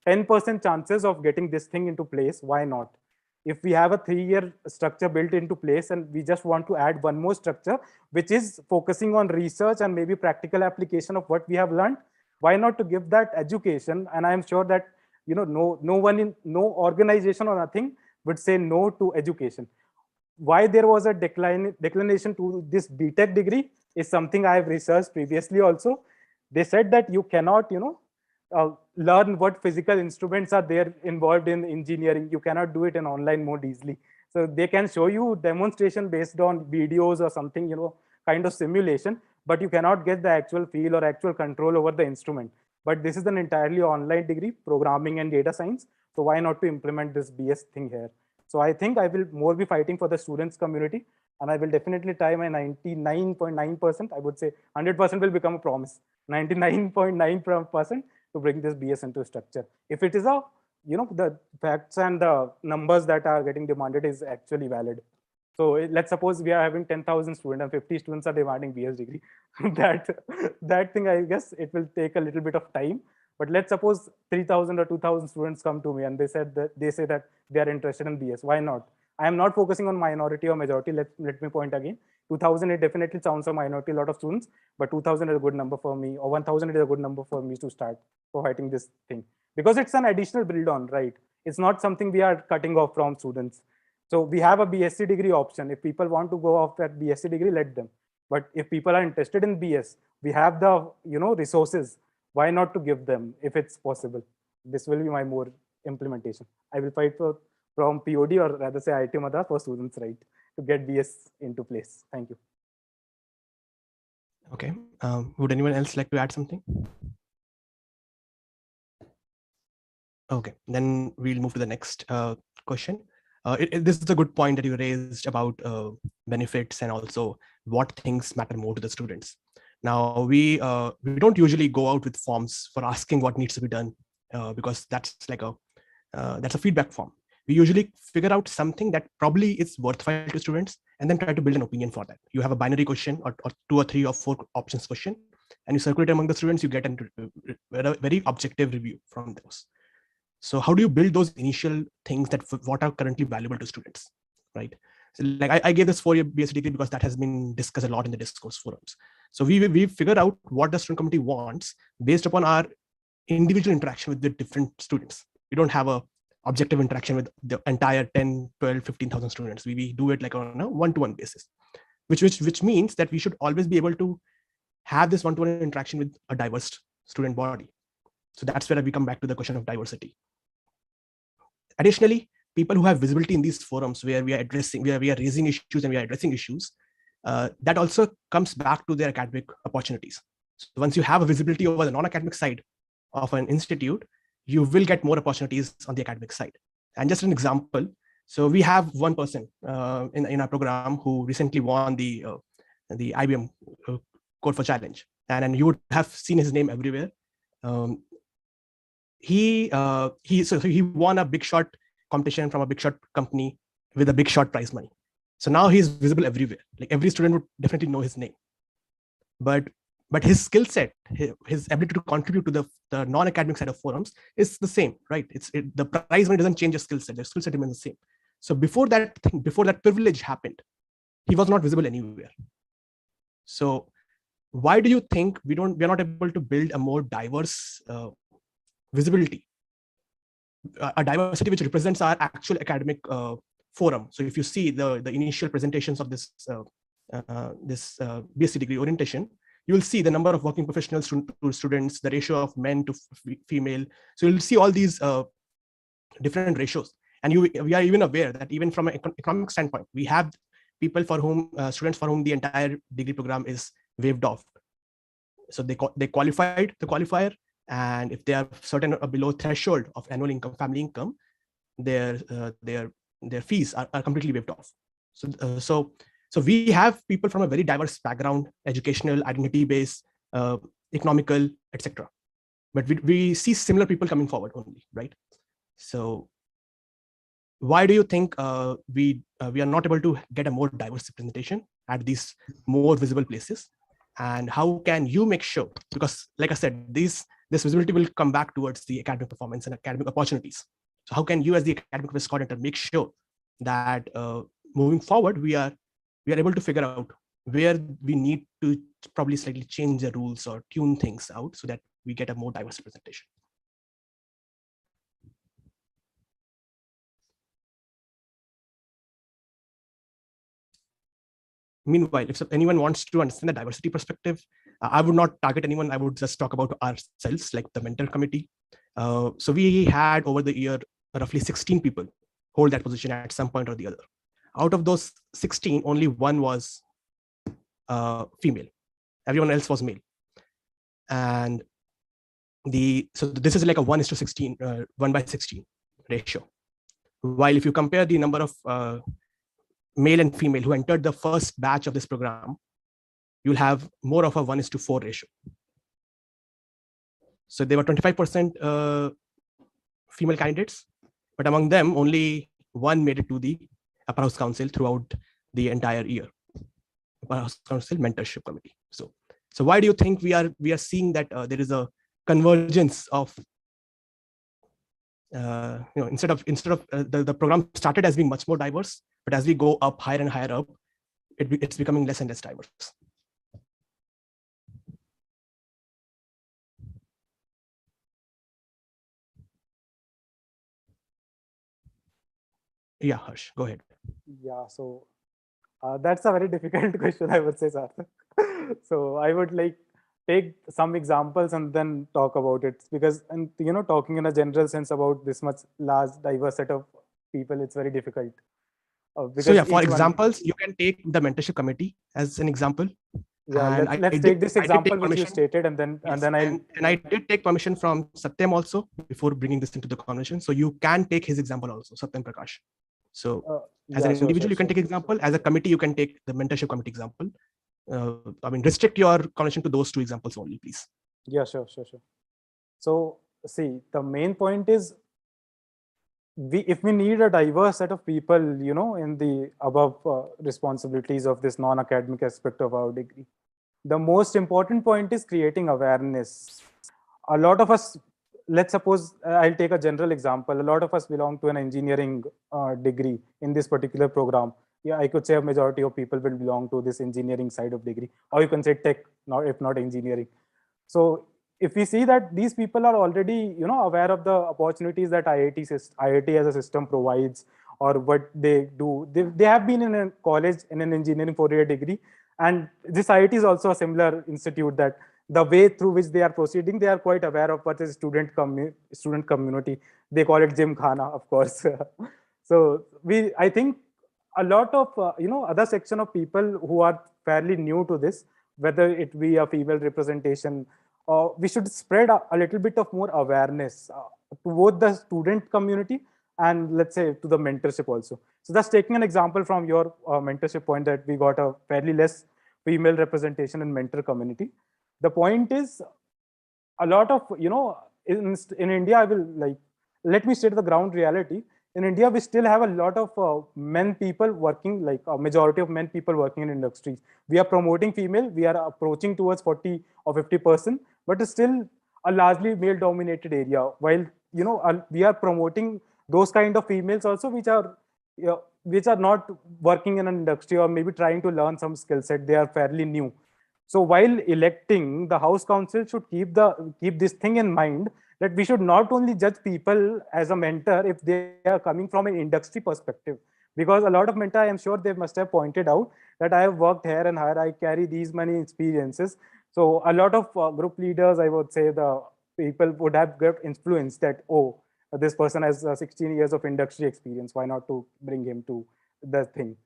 10% chances of getting this thing into place, why not? If we have a 3-year structure built into place and we just want to add one more structure, which is focusing on research and maybe practical application of what we have learned, why not to give that education? And I'm sure that no one in no organization or nothing would say no to education. Why there was a declination to this BTech degree is something I have researched previously also. They said that you cannot, learn what physical instruments are there involved in engineering. You cannot do it in online mode easily. So they can show you demonstration based on videos or something, kind of simulation, but you cannot get the actual feel or actual control over the instrument. But this is an entirely online degree, programming and data science. So why not to implement this BS thing here? So I think I will more be fighting for the students community, and I will definitely try my 99.9%. I would say 100% will become a promise. 99.9% to bring this BS into structure. If it is the facts and the numbers that are getting demanded is actually valid. So let's suppose we are having 10,000 students and 50 students are demanding BS degree. that thing, I guess it will take a little bit of time. But let's suppose 3,000 or 2,000 students come to me and they say that they are interested in BS. Why not? I am not focusing on minority or majority. Let me point again. 2,000, it definitely sounds a minority, a lot of students, but 2,000 is a good number for me, or 1,000 is a good number for me to start providing this thing, because it's an additional build on, right? It's not something we are cutting off from students. So we have a BSc degree option. If people want to go off that BSc degree, let them. But if people are interested in BS, we have the resources. Why not to give them if it's possible? This will be my more implementation. I will fight from POD, or rather say IIT Madras, for students' right to get BS into place. Thank you. Okay. Would anyone else like to add something? Okay, then we'll move to the next question. This is a good point that you raised about benefits and also what things matter more to the students. Now, we don't usually go out with forms for asking what needs to be done because that's like that's a feedback form. We usually figure out something that probably is worthwhile to students and then try to build an opinion for that. You have a binary question or 2 or 3 or 4 options question, and you circulate among the students, you get a very objective review from those. So how do you build those initial things that what are currently valuable to students, right? So like I gave this 4-year BSc degree because that has been discussed a lot in the discourse forums. So we figure out what the student community wants based upon our individual interaction with the different students. We don't have a objective interaction with the entire 10, 12, 15,000 students. We do it like on a one-to-one basis, which means that we should always be able to have this one-to-one interaction with a diverse student body. So that's where we come back to the question of diversity. Additionally, people who have visibility in these forums where we are raising issues and we are addressing issues, that also comes back to their academic opportunities. So once you have a visibility over the non-academic side of an institute, you will get more opportunities on the academic side. And just an example, so we have one person in our program who recently won the IBM Code for Challenge, and you would have seen his name everywhere. He won a big shot competition from a big shot company with a big shot prize money. So now he's visible everywhere. Like every student would definitely know his name. But his skill set, his ability to contribute to the non-academic side of forums is the same, right? The prize money doesn't change your skill set. The skill set remains the same. So before that privilege happened, he was not visible anywhere. So why do you think we are not able to build a more diverse visibility, a diversity which represents our actual academic forum? So if you see the initial presentations of this BSc degree orientation, you will see the number of working professionals to students, the ratio of men to female. So you'll see all these different ratios. And we are even aware that even from an economic standpoint, we have people for whom, students for whom the entire degree program is waived off. So they qualified the qualifier, and if they are certain below threshold of annual income, family income, their fees are completely waived off. So we have people from a very diverse background, educational, identity base, economical, etc. But we see similar people coming forward only, right? So why do you think we are not able to get a more diverse representation at these more visible places? And how can you make sure, because like I said, this visibility will come back towards the academic performance and academic opportunities. So how can you as the academic affairs coordinator make sure that moving forward, we are able to figure out where we need to probably slightly change the rules or tune things out so that we get a more diverse representation? Meanwhile, if anyone wants to understand the diversity perspective, I would not target anyone. I would just talk about ourselves, like the mentor committee. So we had over the year roughly 16 people hold that position at some point or the other. Out of those 16, only one was female. Everyone else was male. And so this is like a 1:16, 1/16 ratio. While if you compare the number of male and female who entered the first batch of this program, you'll have more of a 1:4 ratio. So there were 25% female candidates, but among them, only one made it to the Upper House Council throughout the entire year. Upper House Council Mentorship Committee. So why do you think we are seeing that there is a convergence of instead of the program started as being much more diverse, but as we go up higher and higher up, it's becoming less and less diverse? Yeah, Harsh, go ahead. Yeah, so that's a very difficult question, I would say, Sarthak. So I would like take some examples and then talk about it, because, and talking in a general sense about this much large diverse set of people, it's very difficult. So yeah, for examples, you can take the mentorship committee as an example. Yeah, let's take this example which you stated, and then I did take permission from Satyam also before bringing this into the conversation. So you can take his example also, Satyam Prakash. So as an individual, you can take example. As a committee, you can take the mentorship committee example. I mean, restrict your conversation to those two examples only, please. Yeah, sure. So see, the main point is, if we need a diverse set of people, in the above responsibilities of this non-academic aspect of our degree, the most important point is creating awareness. A lot of us, let's suppose, I'll take a general example. A lot of us belong to an engineering degree in this particular program. Yeah, I could say a majority of people will belong to this engineering side of degree, or you can say tech, if not engineering. So if we see that these people are already, aware of the opportunities that IIT as a system provides, or what they do, they have been in a college in an engineering 4-year degree, and this IIT is also a similar institute that the way through which they are proceeding, they are quite aware of what is student community. They call it Gymkhana, of course. So I think a lot of other section of people who are fairly new to this, whether it be a female representation, we should spread a little bit of more awareness to both the student community and, let's say, to the mentorship also. So just taking an example from your mentorship point, that we got a fairly less female representation in mentor community. The point is, a lot of, in India, I will let me state the ground reality. In India, we still have a lot of men people working, like a majority of men people working in industries. We are promoting female, we are approaching towards 40 or 50%, but it's still a largely male dominated area. While, we are promoting those kind of females also, which are not working in an industry, or maybe trying to learn some skill set. They are fairly new. So while electing, the House Council should keep this thing in mind, that we should not only judge people as a mentor if they are coming from an industry perspective, because a lot of mentor, I am sure they must have pointed out that I have worked here and here, I carry these many experiences. So a lot of group leaders, I would say, the people would have got influence that, oh, this person has 16 years of industry experience, why not to bring him to the thing.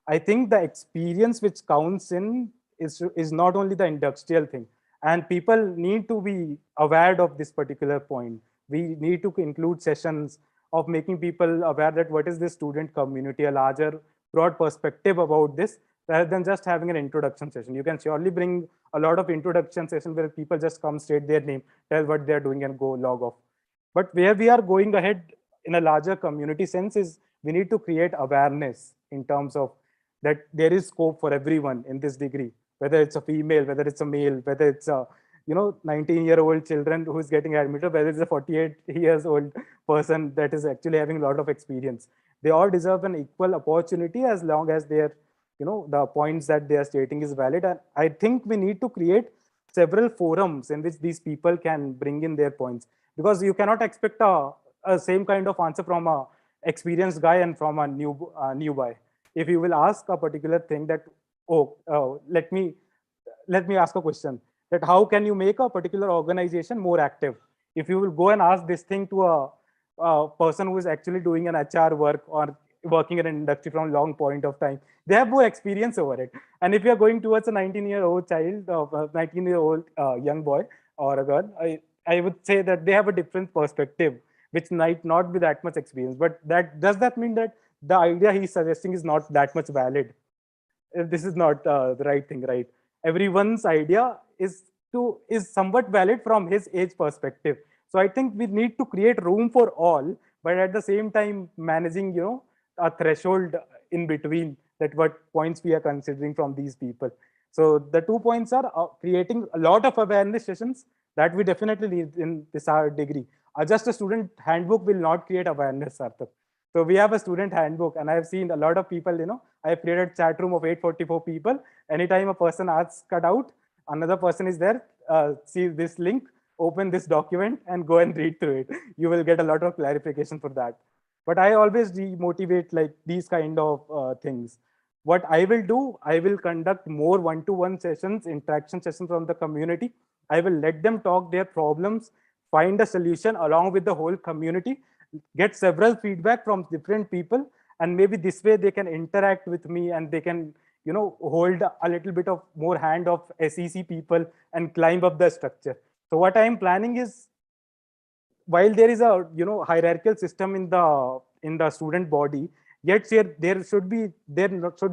I think the experience which counts in is not only the industrial thing, and people need to be aware of this particular point. We need to include sessions of making people aware that what is the student community, a larger broad perspective about this, rather than just having an introduction session. You can surely bring a lot of introduction sessions where people just come, state their name, tell what they're doing, and go log off. But where we are going ahead in a larger community sense is we need to create awareness in terms of that there is scope for everyone in this degree, whether it's a female, whether it's a male, whether it's a 19-year-old children who is getting admitted, whether it's a 48 years old person that is actually having a lot of experience. They all deserve an equal opportunity as long as their the points that they are stating is valid. And I think we need to create several forums in which these people can bring in their points, because you cannot expect a same kind of answer from a experienced guy and from a new guy. If you will ask a particular thing that, let me ask a question, that how can you make a particular organization more active? If you will go and ask this thing to a person who is actually doing an HR work or working in an industry from a long point of time, they have more experience over it. And if you are going towards a 19-year-old child, or 19-year-old young boy or a girl, I would say that they have a different perspective, which might not be that much experience. But does that mean that the idea he's suggesting is not that much valid? This is not the right thing, right? Everyone's idea is somewhat valid from his age perspective. So I think we need to create room for all, but at the same time managing, a threshold in between, that what points we are considering from these people. So the 2 points are creating a lot of awareness sessions that we definitely need in this our degree. Just a student handbook will not create awareness, Sarthak. So we have a student handbook, and I have seen a lot of people, I have created a chat room of 844 people. Anytime a person asks a doubt, another person is there, see this link, open this document and go and read through it. You will get a lot of clarification for that. But I always demotivate like these kind of things. What I will do, I will conduct more one-to-one sessions, interaction sessions from the community. I will let them talk their problems, find a solution along with the whole community, get several feedback from different people, and maybe this way they can interact with me and they can hold a little bit of more hand of SEC people and climb up the structure. So what I am planning is, while there is a hierarchical system in the student body, yet there should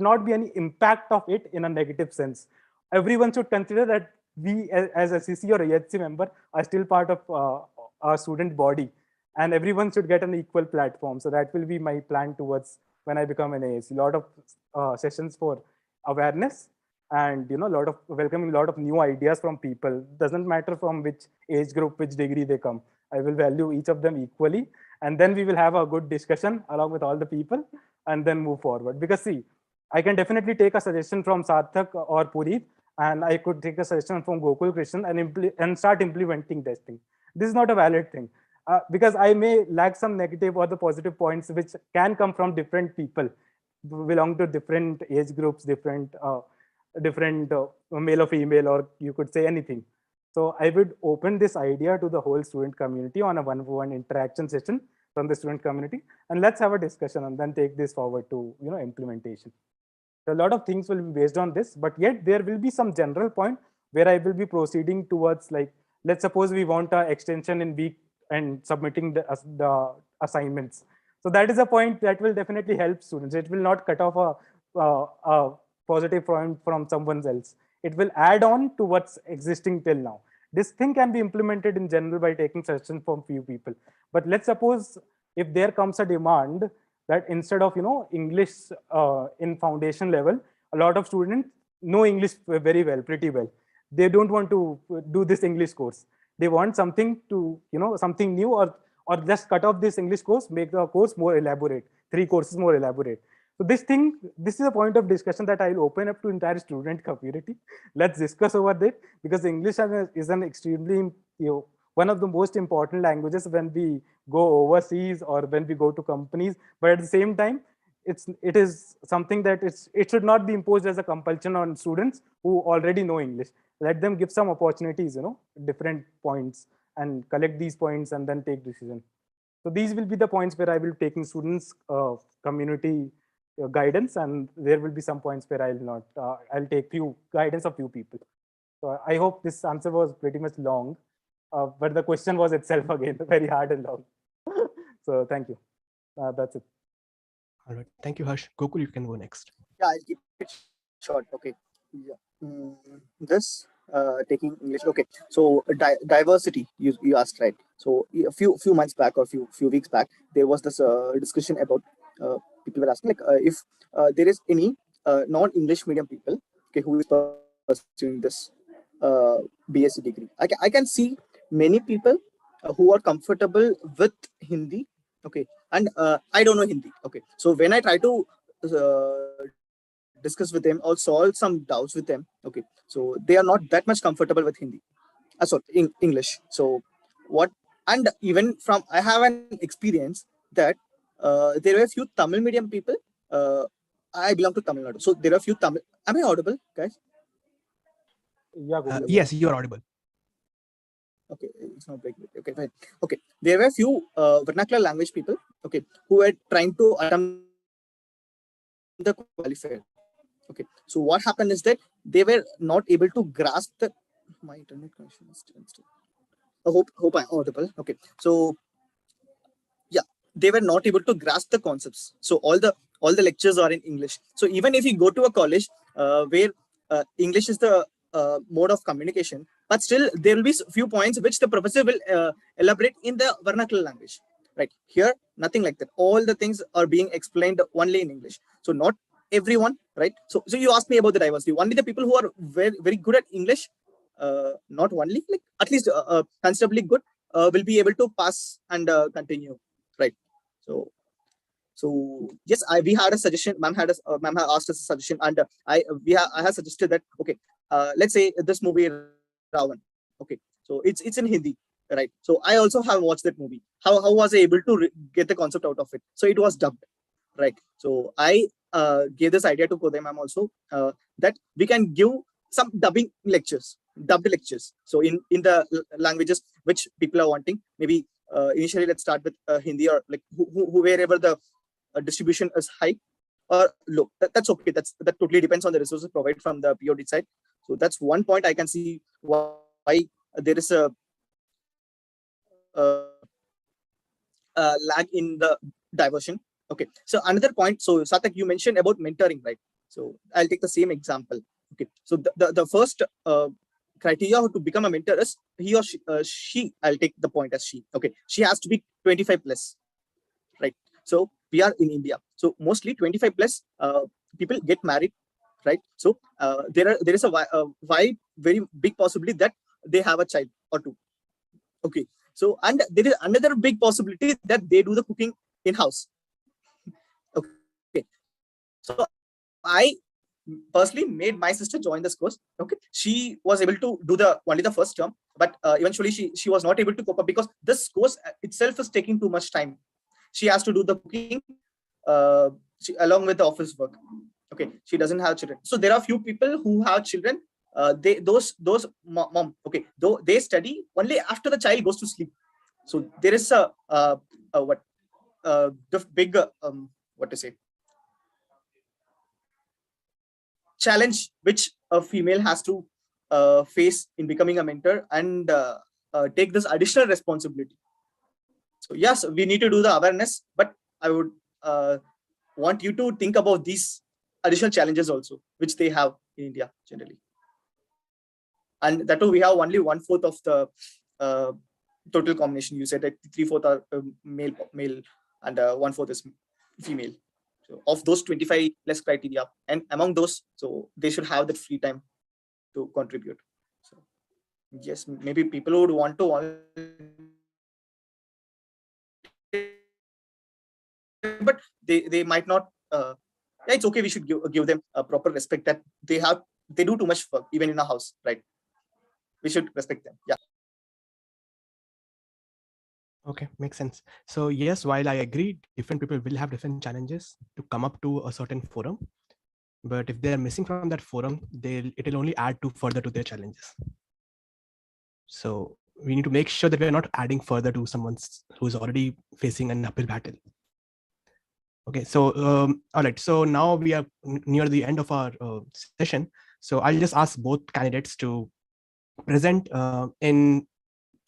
not be any impact of it in a negative sense. Everyone should consider that we as a CC or a AHC member are still part of our student body, and everyone should get an equal platform. So that will be my plan towards when I become an AAC. A lot of sessions for awareness, and lot of welcoming a lot of new ideas from people. Doesn't matter from which age group, which degree they come. I will value each of them equally, and then we will have a good discussion along with all the people, and then move forward. Because see, I can definitely take a suggestion from Sarthak or Purit, and I could take a suggestion from Gokul, Krishnan, and start implementing this thing. This is not a valid thing, because I may lack some negative or the positive points which can come from different people, belong to different age groups, different male or female, or you could say anything. So I would open this idea to the whole student community on a one-to-one interaction session from the student community, and let's have a discussion and then take this forward to implementation. So a lot of things will be based on this, but yet there will be some general point where I will be proceeding towards, like, let's suppose we want an extension in week and submitting the assignments. So that is a point that will definitely help students. It will not cut off a positive point from someone else. It will add on to what's existing till now. This thing can be implemented in general by taking suggestions from few people. But let's suppose if there comes a demand that instead of English in foundation level, a lot of students know English very well, pretty well. They don't want to do this English course. They want something to something new, or just cut off this English course, make the course more elaborate, 3 courses more elaborate. So this is a point of discussion that I'll open up to entire student community. Let's discuss over that, because English is an extremely, one of the most important languages when we go overseas or when we go to companies. But at the same time, it is something that it should not be imposed as a compulsion on students who already know English. Let them give some opportunities, different points, and collect these points and then take decision. So these will be the points where I will be taking students community guidance, and there will be some points where I'll not. I'll take guidance of few people. So I hope this answer was pretty much long, but the question was itself again very hard and long. So thank you. That's it. All right. Thank you, Harsh. Gokul, you can go next. Yeah, I'll keep it short. Okay. Yeah. This taking English. Okay. So diversity. You asked, right? So a few months back or few weeks back, there was this discussion about people were asking like if there is any non-English medium people, okay, who is pursuing this BSc degree. I can see many people who are comfortable with Hindi. Okay, and I don't know Hindi. Okay, so when I try to discuss with them or solve some doubts with them, okay, so they are not that much comfortable with Hindi. Sorry, English. So what? And even from I have an experience that there were a few Tamil medium people. I belong to Tamil Nadu, so there are a few Tamil. Am I audible, guys? Yeah, Gokul. Yes, you are audible. Okay, it's not breaking. Okay, fine. Okay, there were a few vernacular language people, okay, who were trying to attempt the qualifier. Okay, so what happened is that they were not able to grasp the. My internet connection is still. I hope I'm audible. Okay, so yeah, they were not able to grasp the concepts. So all the lectures are in English. So even if you go to a college where English is the mode of communication, but still there will be few points which the professor will elaborate in the vernacular language. Right here, nothing like that. All the things are being explained only in English. So not everyone, right? So you asked me about the diversity. Only the people who are very good at English, not only like at least considerably good, will be able to pass and continue, right? So yes, we had a suggestion. Ma'am had asked us a suggestion, and I have suggested that okay, let's say this movie Ravan. Okay, so it's in Hindi, right? So I also have watched that movie. How was I able to get the concept out of it? So it was dubbed, right? So I gave this idea to Kodai ma'am also that we can give some dubbed lectures. So in the languages which people are wanting, maybe initially let's start with Hindi, or like who wherever the distribution is high or low. That's okay. That totally depends on the resources provided from the POD side. So that's one point I can see why there is a lag in the diversion. Okay. So another point. So Satak, you mentioned about mentoring, right? So I'll take the same example. Okay. So the first criteria to become a mentor is he or she. I'll take the point as she. Okay. She has to be 25 plus, right? So we are in India. So mostly 25 plus people get married, right? So there is a very big possibility that they have a child or two. Okay. So and there is another big possibility that they do the cooking in house. Okay. So I personally made my sister join this course. Okay, she was able to do only the first term, but eventually she was not able to cope up because this course itself is taking too much time. She has to do the cooking along with the office work. Okay, she doesn't have children. So there are few people who have children. Those mom. Okay, though they study only after the child goes to sleep. So there is the big what to say challenge which a female has to face in becoming a mentor and take this additional responsibility. So yes, we need to do the awareness, but I would want you to think about these additional challenges also, which they have in India generally. And that too, we have only 1/4 of the total combination. You said that 3/4 are male and 1/4 is female. So of those 25 less criteria, and among those, so they should have that free time to contribute. So yes, maybe people would want to, but they might not yeah, it's okay. We should give them a proper respect that they do too much work even in a house, right? We should respect them. Yeah. Okay, makes sense. So yes, while I agree, different people will have different challenges to come up to a certain forum, but if they are missing from that forum, it'll only add to further to their challenges. So we need to make sure that we are not adding further to someone who's already facing an uphill battle. Okay, so all right. So now we are near the end of our session. So I'll just ask both candidates to present in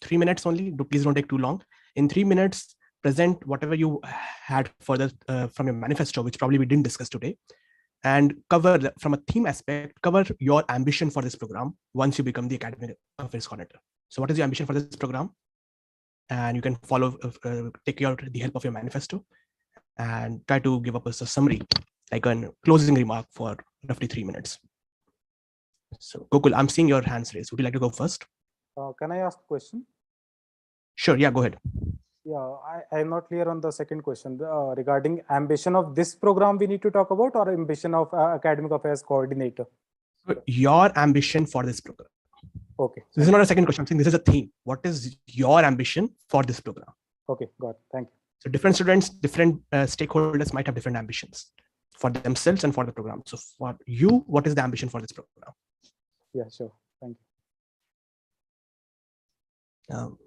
3 minutes only. Please don't take too long. In 3 minutes, present whatever you had further from your manifesto, which probably we didn't discuss today, and cover from a theme aspect, cover your ambition for this program once you become the academic affairs coordinator. So what is your ambition for this program? And you can follow, take the help of your manifesto and try to give up a summary, like a closing remark for roughly 3 minutes. So Gokul, I'm seeing your hands raised. Would you like to go first? Can I ask a question? Sure, yeah, go ahead. Yeah, I'm not clear on the second question regarding ambition of this program we need to talk about, or ambition of academic affairs coordinator. So your ambition for this program. Okay. So this is not a second question. I'm saying this is a theme. What is your ambition for this program? Okay, got it. Thank you. So different students, different stakeholders might have different ambitions for themselves and for the program. So for you, what is the ambition for this program? Yeah, sure. Thank you.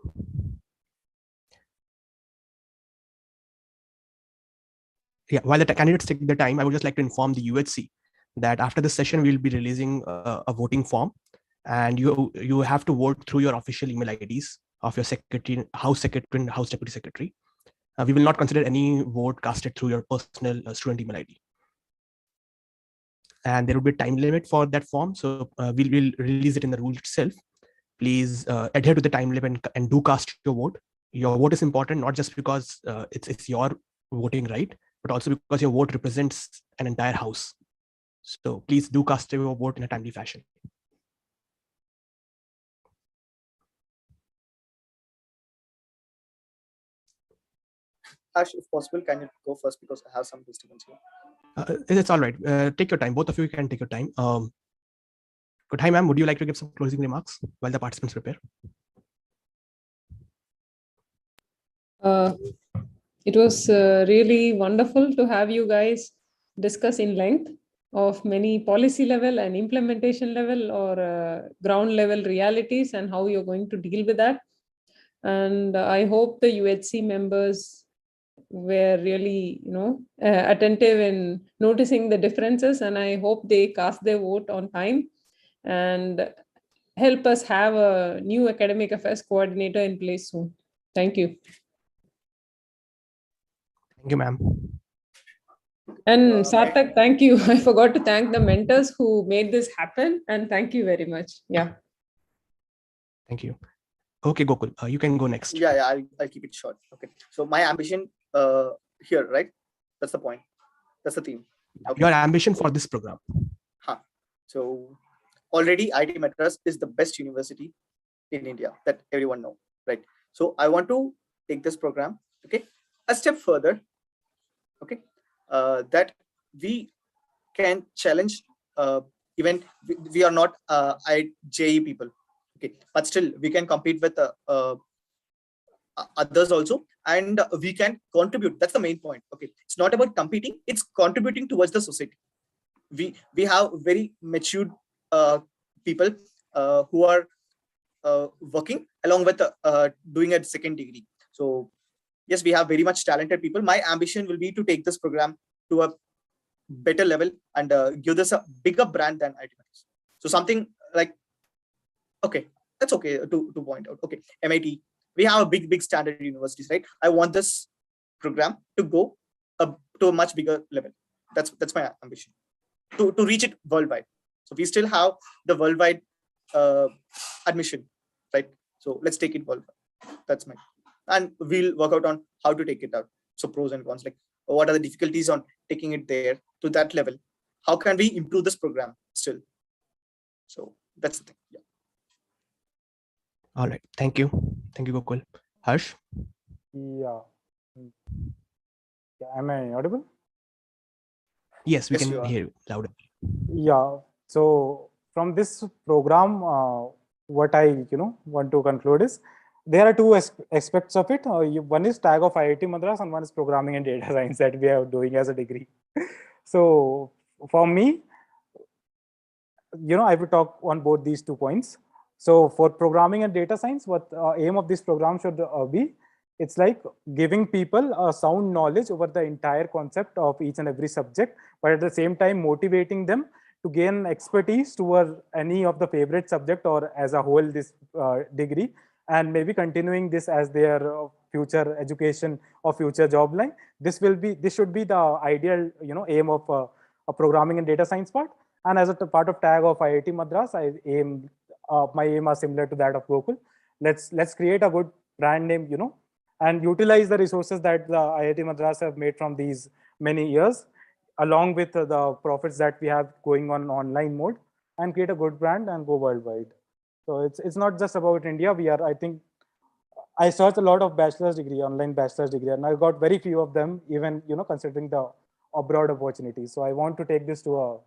Yeah, while the candidates take the time, I would just like to inform the UHC that after this session, we'll be releasing a voting form, and you have to vote through your official email IDs of your secretary, house secretary, and house deputy secretary. We will not consider any vote casted through your personal student email ID. And there will be a time limit for that form. So we'll release it in the rule itself. Please adhere to the time limit and do cast your vote. Your vote is important, not just because it's your voting right, but also because your vote represents an entire house. So please do cast your vote in a timely fashion. Ash, if possible, can you go first because I have some disturbance here? It's all right. Take your time. Both of you can take your time. Good. Hi, ma'am. Would you like to give some closing remarks while the participants prepare? It was really wonderful to have you guys discuss in length of many policy level and implementation level or ground level realities and how you're going to deal with that. And I hope the UHC members were really, attentive in noticing the differences, and I hope they cast their vote on time and help us have a new academic affairs coordinator in place soon. Thank you. Thank you, ma'am. And Sarthak, thank you. I forgot to thank the mentors who made this happen, and thank you very much. Yeah. Thank you. Okay, Gokul, you can go next. Yeah, I'll keep it short. Okay. So my ambition here, right? That's the point. That's the theme. Okay. Your ambition for this program. So already IIT Madras is the best university in India that everyone knows, right? So I want to take this program, okay, a step further, okay, that we can challenge even we are not JE people, okay, but still we can compete with others also, and we can contribute. That's the main point. Okay, it's not about competing, it's contributing towards the society. We have very matured people who are working along with doing a second degree. So yes, we have very much talented people. My ambition will be to take this program to a better level and give this a bigger brand than IIT Madras. So something like, okay, that's okay to point out. Okay, MIT, we have a big standard universities, right? I want this program to go to a much bigger level. That's my ambition, to reach it worldwide. So we still have the worldwide admission, right? So let's take it worldwide. That's my, and we'll work out on how to take it out. So pros and cons, like what are the difficulties on taking it there to that level? How can we improve this program still? So that's the thing. Yeah. All right. Thank you. Thank you, Gokul. Harsh? Yeah. Am I audible? Yes, we Yes, can you are. hear you louder. Yeah. So from this program, what I want to conclude is there are two aspects of it. One is tag of IIT Madras and one is programming and data science that we are doing as a degree. So for me, I will talk on both these 2 points. So for programming and data science, what aim of this program should be, it's like giving people a sound knowledge over the entire concept of each and every subject, but at the same time motivating them to gain expertise toward any of the favorite subject or as a whole this degree, and maybe continuing this as their future education or future job line. This should be the ideal aim of a programming and data science part. And as a part of tag of IIT Madras, my aim are similar to that of Gokul. Let's create a good brand name, and utilize the resources that the IIT Madras have made from these many years, along with the profits that we have going on online mode, and create a good brand and go worldwide. So it's not just about India. I think I searched a lot of online bachelor's degree, and I got very few of them, even considering the abroad opportunities. So I want to take this to a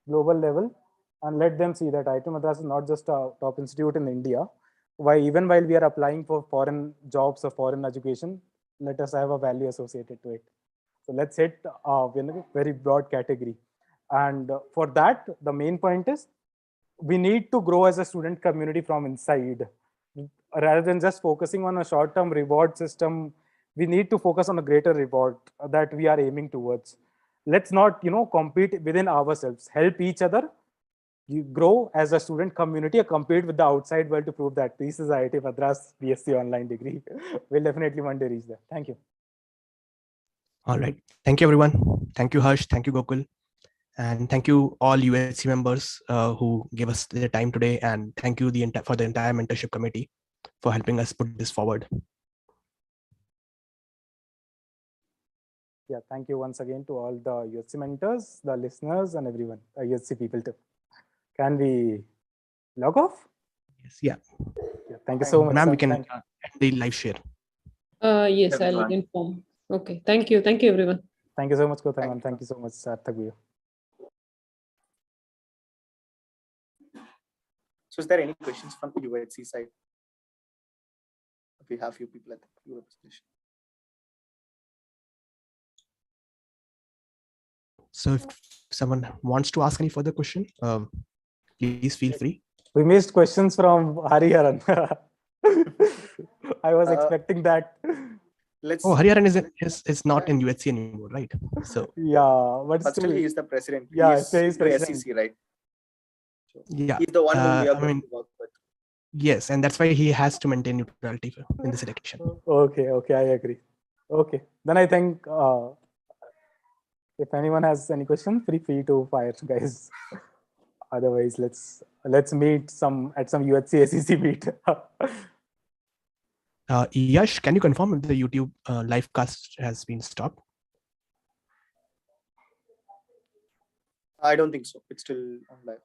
global level and let them see that IIT Madras is not just a top institute in India. Even while we are applying for foreign jobs or foreign education, let us have a value associated to it. So let's hit a very broad category. And for that, the main point is we need to grow as a student community from inside. Rather than just focusing on a short-term reward system, we need to focus on a greater reward that we are aiming towards. Let's not, compete within ourselves. Help each other. You grow as a student community or compete with the outside world to prove that this is IIT Madras BSc online degree. We'll definitely one day reach there. Thank you. All right. Thank you, everyone. Thank you, Harsh. Thank you, Gokul. And thank you all UHC members who gave us their time today. And thank you for the entire mentorship committee for helping us put this forward. Yeah, thank you once again to all the UHC mentors, the listeners, and everyone, UHC people too. Can we log off? Yes, yeah. Thank you so much. Ma'am, we can end the live share. Yes, I'll inform. Okay, thank you. Thank you, everyone. Thank you so much, Kotham, and thank you so much, Sarthak. So is there any questions from the UHC side? We have few people at the representation. So if someone wants to ask any further question, please feel free. We missed questions from Hariharan. I was expecting that. Hariharan is not in UHC anymore, right? So yeah, but still he is the president. Yeah, he is president. SEC, right? So yeah, he's the one who we are going to work with. Yes, and that's why he has to maintain neutrality in this election. Okay, I agree. Okay, then I think if anyone has any question, feel free to fire, guys. Otherwise, let's meet at some UHC SEC meet. Yash, can you confirm if the YouTube live cast has been stopped? I don't think so. It's still on live.